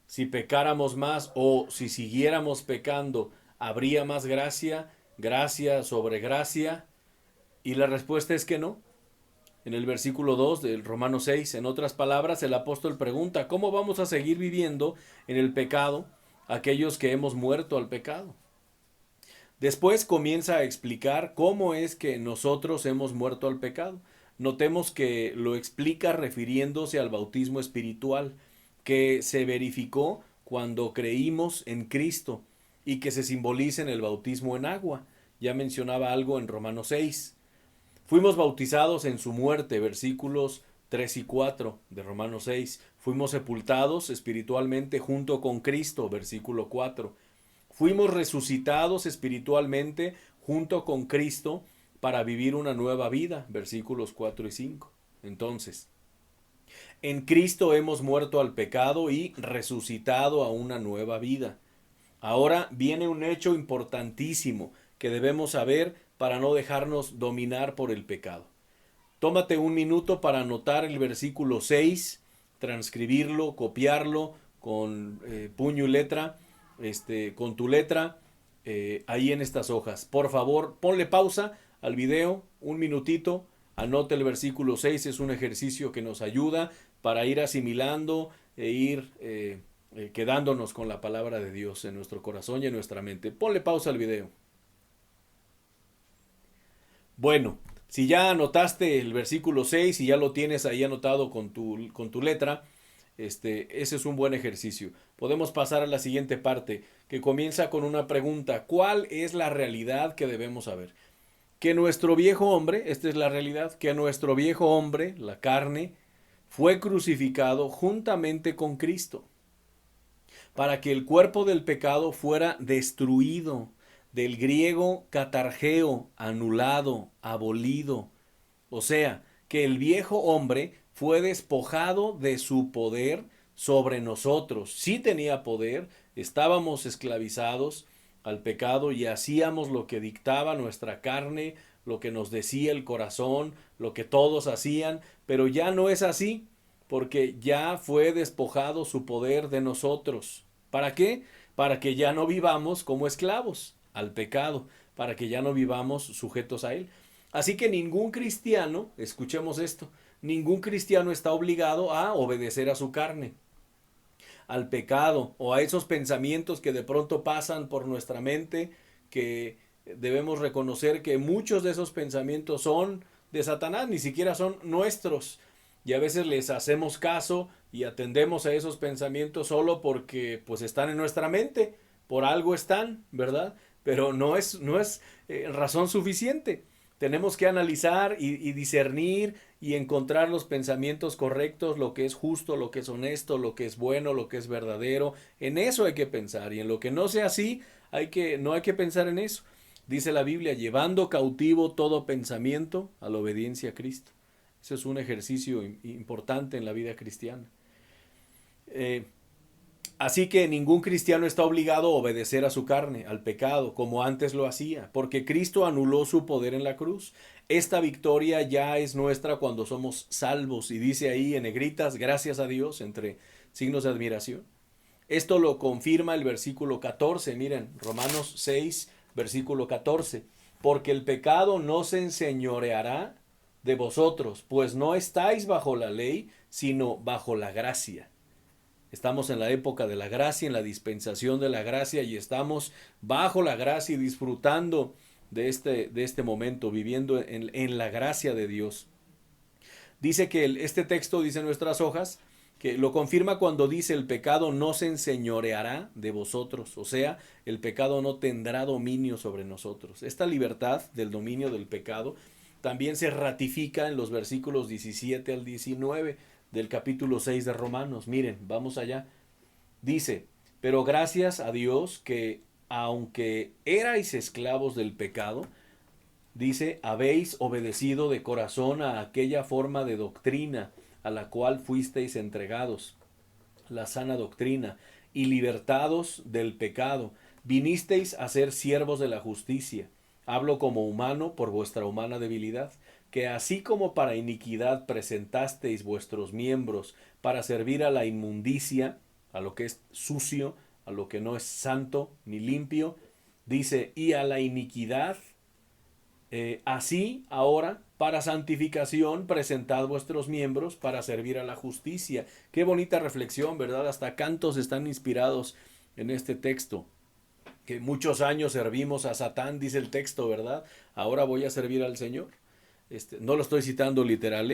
si pecáramos más o si siguiéramos pecando, ¿habría más gracia? Gracia sobre gracia. Y la respuesta es que no. En el versículo 2 del Romano 6, en otras palabras, el apóstol pregunta, ¿cómo vamos a seguir viviendo en el pecado aquellos que hemos muerto al pecado? Después comienza a explicar cómo es que nosotros hemos muerto al pecado. Notemos que lo explica refiriéndose al bautismo espiritual, que se verificó cuando creímos en Cristo y que se simboliza en el bautismo en agua. Ya mencionaba algo en Romanos 6. Fuimos bautizados en su muerte, versículos 3 y 4 de Romanos 6. Fuimos sepultados espiritualmente junto con Cristo, versículo 4. Fuimos resucitados espiritualmente junto con Cristo para vivir una nueva vida, versículos 4 y 5. Entonces, en Cristo hemos muerto al pecado y resucitado a una nueva vida. Ahora viene un hecho importantísimo que debemos saber para no dejarnos dominar por el pecado. Tómate un minuto para anotar el versículo 6, transcribirlo, copiarlo con puño y letra, con tu letra, ahí en estas hojas. Por favor, ponle pausa al video, un minutito, anote el versículo 6, es un ejercicio que nos ayuda para ir asimilando e ir quedándonos con la palabra de Dios en nuestro corazón y en nuestra mente. Ponle pausa al video. Bueno, si ya anotaste el versículo 6 y ya lo tienes ahí anotado con tu letra, ese es un buen ejercicio. Podemos pasar a la siguiente parte, que comienza con una pregunta. ¿Cuál es la realidad que debemos saber? Que nuestro viejo hombre, esta es la realidad, que nuestro viejo hombre, la carne, fue crucificado juntamente con Cristo, para que el cuerpo del pecado fuera destruido, del griego katargeo, anulado, abolido. O sea, que el viejo hombre fue despojado de su poder sobre nosotros. Sí tenía poder, estábamos esclavizados al pecado y hacíamos lo que dictaba nuestra carne, lo que nos decía el corazón, lo que todos hacían, pero ya no es así, porque ya fue despojado su poder de nosotros. ¿Para qué? Para que ya no vivamos como esclavos al pecado, para que ya no vivamos sujetos a él. Así que ningún cristiano, escuchemos esto, ningún cristiano está obligado a obedecer a su carne, al pecado o a esos pensamientos que de pronto pasan por nuestra mente, que debemos reconocer que muchos de esos pensamientos son de Satanás, ni siquiera son nuestros. Y a veces les hacemos caso y atendemos a esos pensamientos solo porque pues están en nuestra mente, por algo están, ¿verdad? Pero no es razón suficiente. Tenemos que analizar y discernir y encontrar los pensamientos correctos, lo que es justo, lo que es honesto, lo que es bueno, lo que es verdadero. En eso hay que pensar, y en lo que no sea así, no hay que pensar en eso. Dice la Biblia, llevando cautivo todo pensamiento a la obediencia a Cristo. Ese es un ejercicio importante en la vida cristiana. Así que ningún cristiano está obligado a obedecer a su carne, al pecado, como antes lo hacía, porque Cristo anuló su poder en la cruz. Esta victoria ya es nuestra cuando somos salvos, y dice ahí en negritas, gracias a Dios, entre signos de admiración. Esto lo confirma el versículo 14, miren, Romanos 6, versículo 14, porque el pecado no se enseñoreará de vosotros, pues no estáis bajo la ley, sino bajo la gracia. Estamos en la época de la gracia, en la dispensación de la gracia, y estamos bajo la gracia y disfrutando de este momento, viviendo en la gracia de Dios. Dice que este texto, dice en nuestras hojas, que lo confirma cuando dice: el pecado no se enseñoreará de vosotros, o sea, el pecado no tendrá dominio sobre nosotros. Esta libertad del dominio del pecado también se ratifica en los versículos 17 al 19 del capítulo 6 de Romanos. Miren, vamos allá. Dice: pero gracias a Dios que, aunque erais esclavos del pecado, dice, habéis obedecido de corazón a aquella forma de doctrina a la cual fuisteis entregados, la sana doctrina, y libertados del pecado, vinisteis a ser siervos de la justicia. Hablo como humano por vuestra humana debilidad, que así como para iniquidad presentasteis vuestros miembros para servir a la inmundicia, a lo que es sucio, a lo que no es santo ni limpio, dice, y a la iniquidad, así ahora, para santificación, presentad vuestros miembros para servir a la justicia. Qué bonita reflexión, ¿verdad? Hasta cantos están inspirados en este texto. Que muchos años servimos a Satán, dice el texto, ¿verdad? Ahora voy a servir al Señor. No lo estoy citando literal,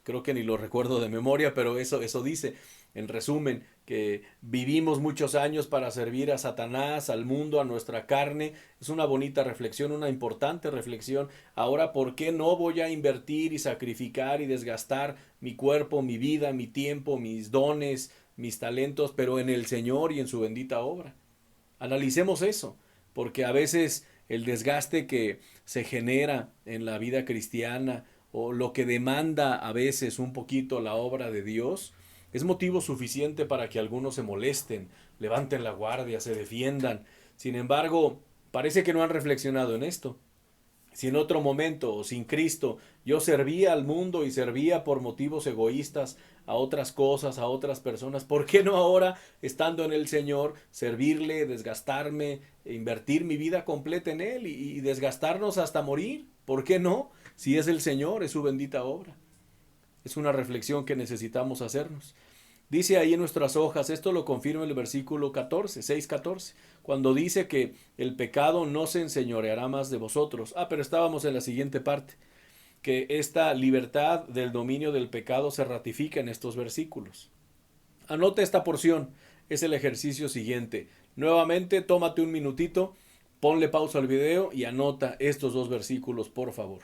creo que ni lo recuerdo de memoria, pero eso dice, en resumen, que vivimos muchos años para servir a Satanás, al mundo, a nuestra carne. Es una bonita reflexión, una importante reflexión. Ahora, ¿por qué no voy a invertir y sacrificar y desgastar mi cuerpo, mi vida, mi tiempo, mis dones, mis talentos, pero en el Señor y en su bendita obra? Analicemos eso, porque a veces el desgaste que se genera en la vida cristiana, o lo que demanda a veces un poquito la obra de Dios, es motivo suficiente para que algunos se molesten, levanten la guardia, se defiendan. Sin embargo, parece que no han reflexionado en esto. Si en otro momento, o sin Cristo, yo servía al mundo y servía por motivos egoístas a otras cosas, a otras personas, ¿por qué no ahora, estando en el Señor, servirle, desgastarme, e invertir mi vida completa en Él y desgastarnos hasta morir? ¿Por qué no? Si es el Señor, es su bendita obra. Es una reflexión que necesitamos hacernos. Dice ahí en nuestras hojas, esto lo confirma el versículo 14, 6:14, cuando dice que el pecado no se enseñoreará más de vosotros. Pero estábamos en la siguiente parte, que esta libertad del dominio del pecado se ratifica en estos versículos. Anota esta porción, es el ejercicio siguiente. Nuevamente, tómate un minutito, ponle pausa al video y anota estos dos versículos, por favor.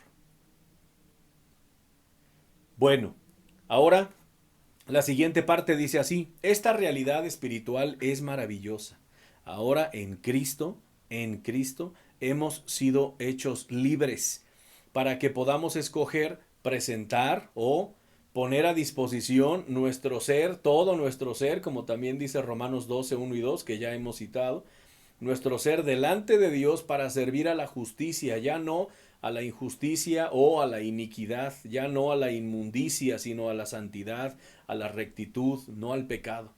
Bueno, ahora la siguiente parte dice así: esta realidad espiritual es maravillosa. Ahora en Cristo hemos sido hechos libres para que podamos escoger, presentar o poner a disposición nuestro ser, todo nuestro ser, como también dice Romanos 12, 1 y 2, que ya hemos citado, nuestro ser delante de Dios para servir a la justicia, ya no a la injusticia o a la iniquidad, ya no a la inmundicia, sino a la santidad, a la rectitud, no al pecado.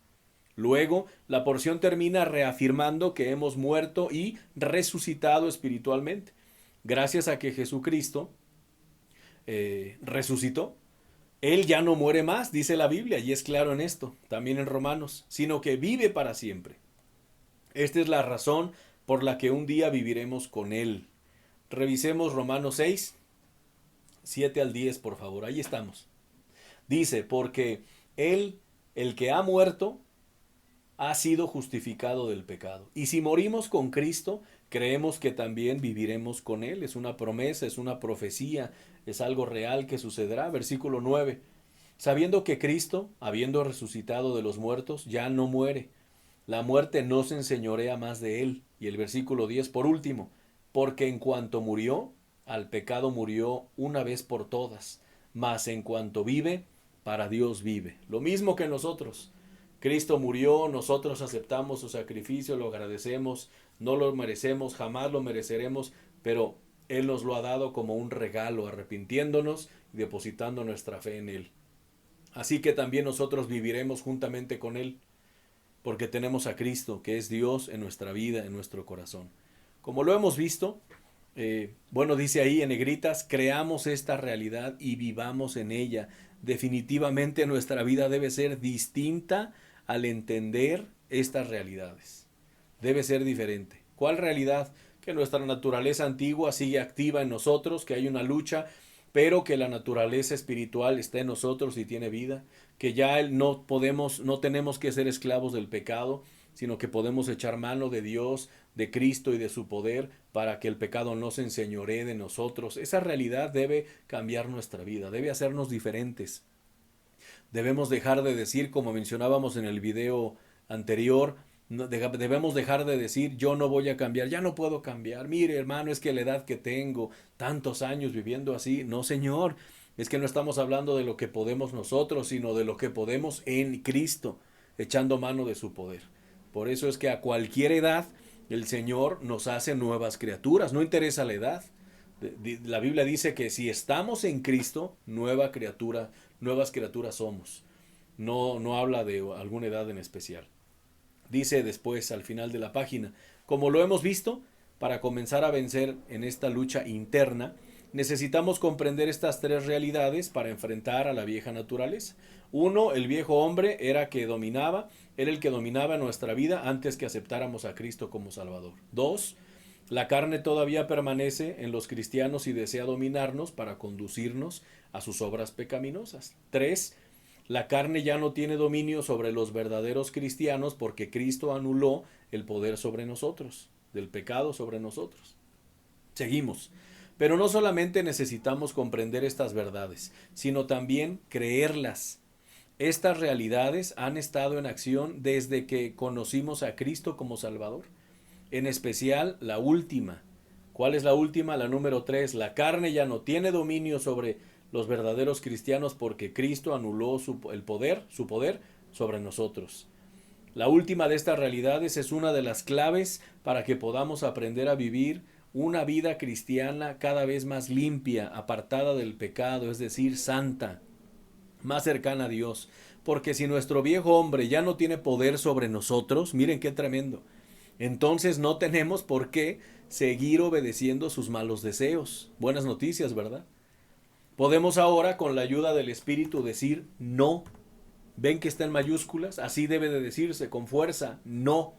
Luego, la porción termina reafirmando que hemos muerto y resucitado espiritualmente. Gracias a que Jesucristo resucitó. Él ya no muere más, dice la Biblia, y es claro en esto, también en Romanos, sino que vive para siempre. Esta es la razón por la que un día viviremos con Él. Revisemos Romanos 6, 7 al 10, por favor. Ahí estamos. Dice, porque Él, el que ha muerto, ha sido justificado del pecado. Y si morimos con Cristo, creemos que también viviremos con Él. Es una promesa, es una profecía, es algo real que sucederá. Versículo 9. Sabiendo que Cristo, habiendo resucitado de los muertos, ya no muere. La muerte no se enseñorea más de Él. Y el versículo 10 por último. Porque en cuanto murió, al pecado murió una vez por todas. Mas en cuanto vive, para Dios vive. Lo mismo que nosotros. Cristo murió, nosotros aceptamos su sacrificio, lo agradecemos, no lo merecemos, jamás lo mereceremos, pero Él nos lo ha dado como un regalo, arrepintiéndonos y depositando nuestra fe en Él. Así que también nosotros viviremos juntamente con Él, porque tenemos a Cristo, que es Dios en nuestra vida, en nuestro corazón. Como lo hemos visto, bueno, dice ahí en negritas, creamos esta realidad y vivamos en ella. Definitivamente nuestra vida debe ser distinta al entender estas realidades. Debe ser diferente. ¿Cuál realidad? Que nuestra naturaleza antigua sigue activa en nosotros, que hay una lucha, pero que la naturaleza espiritual está en nosotros y tiene vida, que ya no tenemos que ser esclavos del pecado, sino que podemos echar mano de Dios, de Cristo y de su poder para que el pecado no se enseñoree de nosotros. Esa realidad debe cambiar nuestra vida, debe hacernos diferentes. Debemos dejar de decir, como mencionábamos en el video anterior, debemos dejar de decir yo no voy a cambiar, ya no puedo cambiar. Mire, hermano, es que la edad que tengo, tantos años viviendo así, no, señor, es que no estamos hablando de lo que podemos nosotros, sino de lo que podemos en Cristo, echando mano de su poder. Por eso es que a cualquier edad el Señor nos hace nuevas criaturas, no interesa la edad. La Biblia dice que si estamos en Cristo, nuevas criaturas somos. No habla de alguna edad en especial. Dice después al final de la página, como lo hemos visto, para comenzar a vencer en esta lucha interna, necesitamos comprender estas tres realidades para enfrentar a la vieja naturaleza. Uno, el viejo hombre era el que dominaba nuestra vida antes que aceptáramos a Cristo como Salvador. Dos, la carne todavía permanece en los cristianos y desea dominarnos para conducirnos a sus obras pecaminosas. Tres, la carne ya no tiene dominio sobre los verdaderos cristianos porque Cristo anuló el poder sobre nosotros, del pecado sobre nosotros. Seguimos. Pero no solamente necesitamos comprender estas verdades, sino también creerlas. Estas realidades han estado en acción desde que conocimos a Cristo como Salvador. En especial la última. ¿Cuál es la última? La número 3. La carne ya no tiene dominio sobre los verdaderos cristianos porque Cristo anuló su poder sobre nosotros. La última de estas realidades es una de las claves para que podamos aprender a vivir una vida cristiana cada vez más limpia, apartada del pecado, es decir, santa, más cercana a Dios. Porque si nuestro viejo hombre ya no tiene poder sobre nosotros, miren qué tremendo, entonces no tenemos por qué seguir obedeciendo sus malos deseos. Buenas noticias, ¿verdad? Podemos ahora, con la ayuda del Espíritu, decir no. ¿Ven que está en mayúsculas? Así debe de decirse, con fuerza, no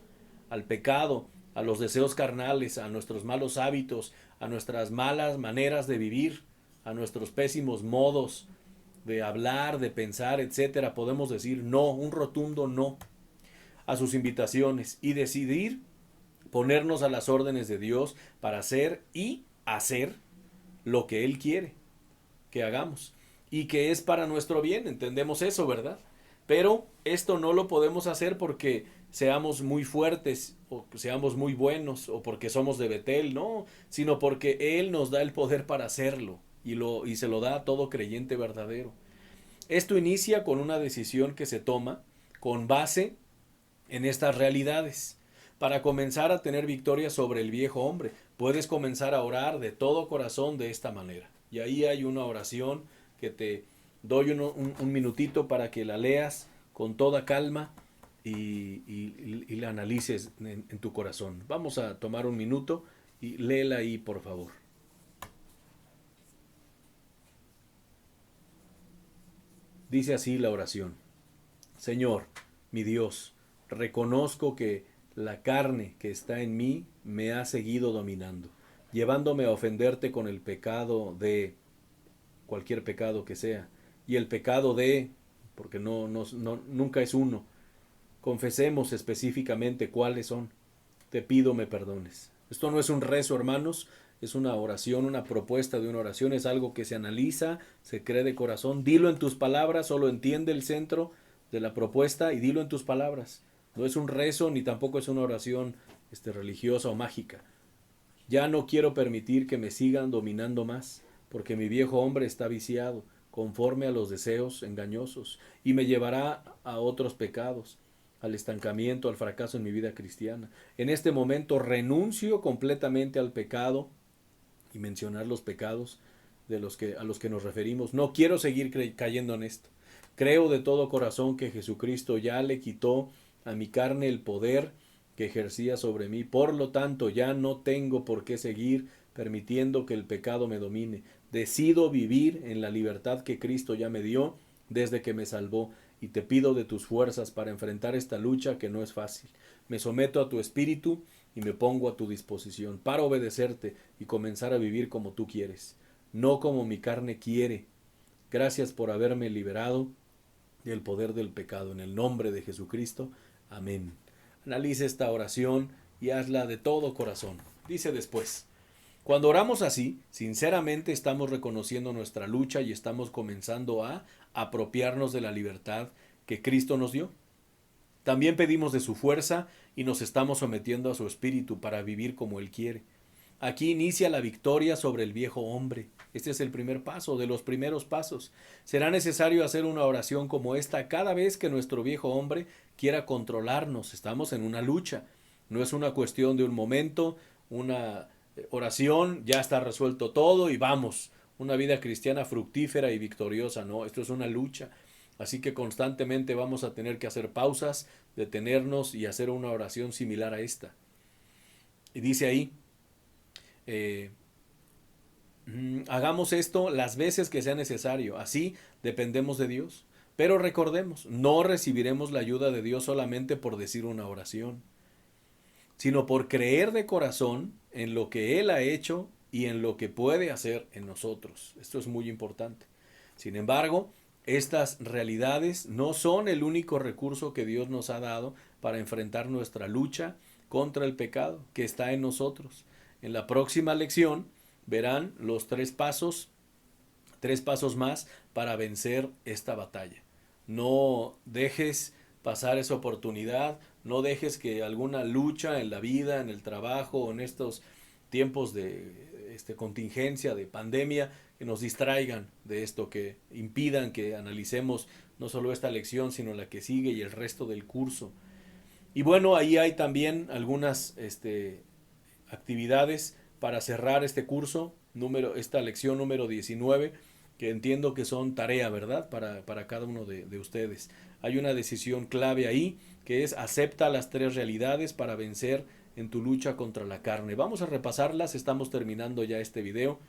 al pecado, a los deseos carnales, a nuestros malos hábitos, a nuestras malas maneras de vivir, a nuestros pésimos modos de hablar, de pensar, etcétera. Podemos decir no, un rotundo no a sus invitaciones y decidir ponernos a las órdenes de Dios para hacer y hacer lo que Él quiere que hagamos y que es para nuestro bien. Entendemos eso, ¿verdad? Pero esto no lo podemos hacer porque seamos muy fuertes o seamos muy buenos o porque somos de Betel, no, sino porque Él nos da el poder para hacerlo y se lo da a todo creyente verdadero. Esto inicia con una decisión que se toma con base en estas realidades. Para comenzar a tener victoria sobre el viejo hombre, puedes comenzar a orar de todo corazón de esta manera. Y ahí hay una oración que te doy un minutito para que la leas con toda calma y la analices en tu corazón. Vamos a tomar un minuto y léela ahí, por favor. Dice así la oración. Señor, mi Dios, reconozco que la carne que está en mí me ha seguido dominando, llevándome a ofenderte con el pecado de cualquier pecado que sea, y el pecado de, porque nunca es uno. Confesemos específicamente cuáles son. Te pido me perdones. Esto no es un rezo, hermanos, es una oración, una propuesta de una oración, es algo que se analiza, se cree de corazón. Dilo en tus palabras, solo entiende el centro de la propuesta y dilo en tus palabras. No es un rezo ni tampoco es una oración religiosa o mágica. Ya no quiero permitir que me sigan dominando más, porque mi viejo hombre está viciado, conforme a los deseos engañosos, y me llevará a otros pecados, al estancamiento, al fracaso en mi vida cristiana. En este momento renuncio completamente al pecado y mencionar los pecados a los que nos referimos. No quiero seguir cayendo en esto. Creo de todo corazón que Jesucristo ya le quitó a mi carne el poder que ejercía sobre mí. Por lo tanto, ya no tengo por qué seguir permitiendo que el pecado me domine. Decido vivir en la libertad que Cristo ya me dio desde que me salvó. y te pido de tus fuerzas para enfrentar esta lucha que no es fácil. Me someto a tu espíritu y me pongo a tu disposición para obedecerte y comenzar a vivir como tú quieres, no como mi carne quiere. Gracias por haberme liberado del poder del pecado. En el nombre de Jesucristo. Amén. Analiza esta oración y hazla de todo corazón. Dice después: cuando oramos así, sinceramente estamos reconociendo nuestra lucha y estamos comenzando a apropiarnos de la libertad que Cristo nos dio. También pedimos de su fuerza y nos estamos sometiendo a su espíritu para vivir como Él quiere. Aquí inicia la victoria sobre el viejo hombre. Este es el primer paso, de los primeros pasos. Será necesario hacer una oración como esta cada vez que nuestro viejo hombre quiera controlarnos. Estamos en una lucha. No es una cuestión de un momento, una oración, ya está resuelto todo y vamos. Una vida cristiana fructífera y victoriosa. No, esto es una lucha. Así que constantemente vamos a tener que hacer pausas, detenernos y hacer una oración similar a esta. Y dice ahí: hagamos esto las veces que sea necesario, así dependemos de Dios. Pero recordemos, no recibiremos la ayuda de Dios solamente por decir una oración, sino por creer de corazón en lo que Él ha hecho y en lo que puede hacer en nosotros. Esto es muy importante. Sin embargo, estas realidades no son el único recurso que Dios nos ha dado para enfrentar nuestra lucha contra el pecado que está en nosotros. En la próxima lección verán los tres pasos más para vencer esta batalla. No dejes pasar esa oportunidad, no dejes que alguna lucha en la vida, en el trabajo, o en estos tiempos de contingencia, de pandemia, que nos distraigan de esto, que impidan que analicemos no solo esta lección, sino la que sigue y el resto del curso. Y bueno, ahí hay también algunas actividades para cerrar este curso, esta lección número 19, que entiendo que son tarea, ¿verdad? Para cada uno de ustedes. Hay una decisión clave ahí, que es: acepta las tres realidades para vencer en tu lucha contra la carne. Vamos a repasarlas, estamos terminando ya este video.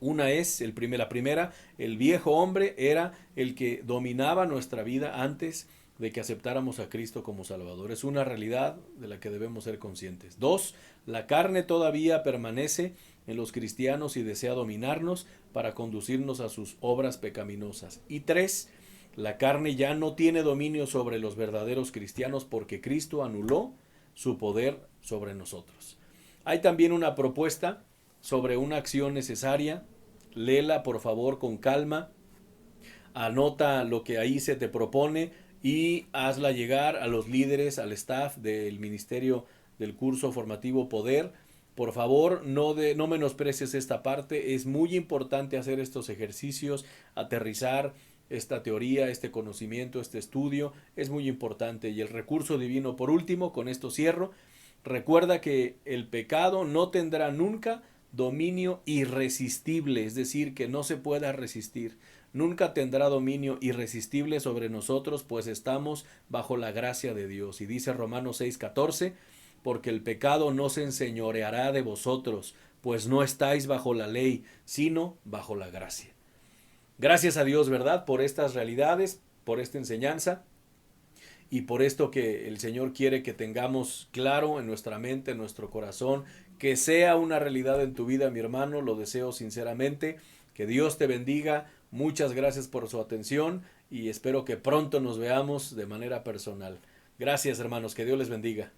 Una es, la primera, el viejo hombre era el que dominaba nuestra vida antes de que aceptáramos a Cristo como Salvador. Es una realidad de la que debemos ser conscientes. 2, la carne todavía permanece en los cristianos y desea dominarnos para conducirnos a sus obras pecaminosas. Y 3, la carne ya no tiene dominio sobre los verdaderos cristianos porque Cristo anuló su poder sobre nosotros. Hay también una propuesta sobre una acción necesaria. Léela por favor con calma, anota lo que ahí se te propone y hazla llegar a los líderes, al staff del ministerio del curso formativo Poder. Por favor, no menosprecies esta parte. Es muy importante hacer estos ejercicios, aterrizar esta teoría, este conocimiento, este estudio. Es muy importante. Y el recurso divino, por último, con esto cierro. Recuerda que el pecado no tendrá nunca dominio irresistible, es decir, que no se pueda resistir. Nunca tendrá dominio irresistible sobre nosotros, pues estamos bajo la gracia de Dios. Y dice Romanos 6:14, porque el pecado no se enseñoreará de vosotros, pues no estáis bajo la ley, sino bajo la gracia. Gracias a Dios, ¿verdad?, por estas realidades, por esta enseñanza y por esto que el Señor quiere que tengamos claro en nuestra mente, en nuestro corazón, que sea una realidad en tu vida, mi hermano. Lo deseo sinceramente. Que Dios te bendiga. Muchas gracias por su atención y espero que pronto nos veamos de manera personal. Gracias, hermanos. Que Dios les bendiga.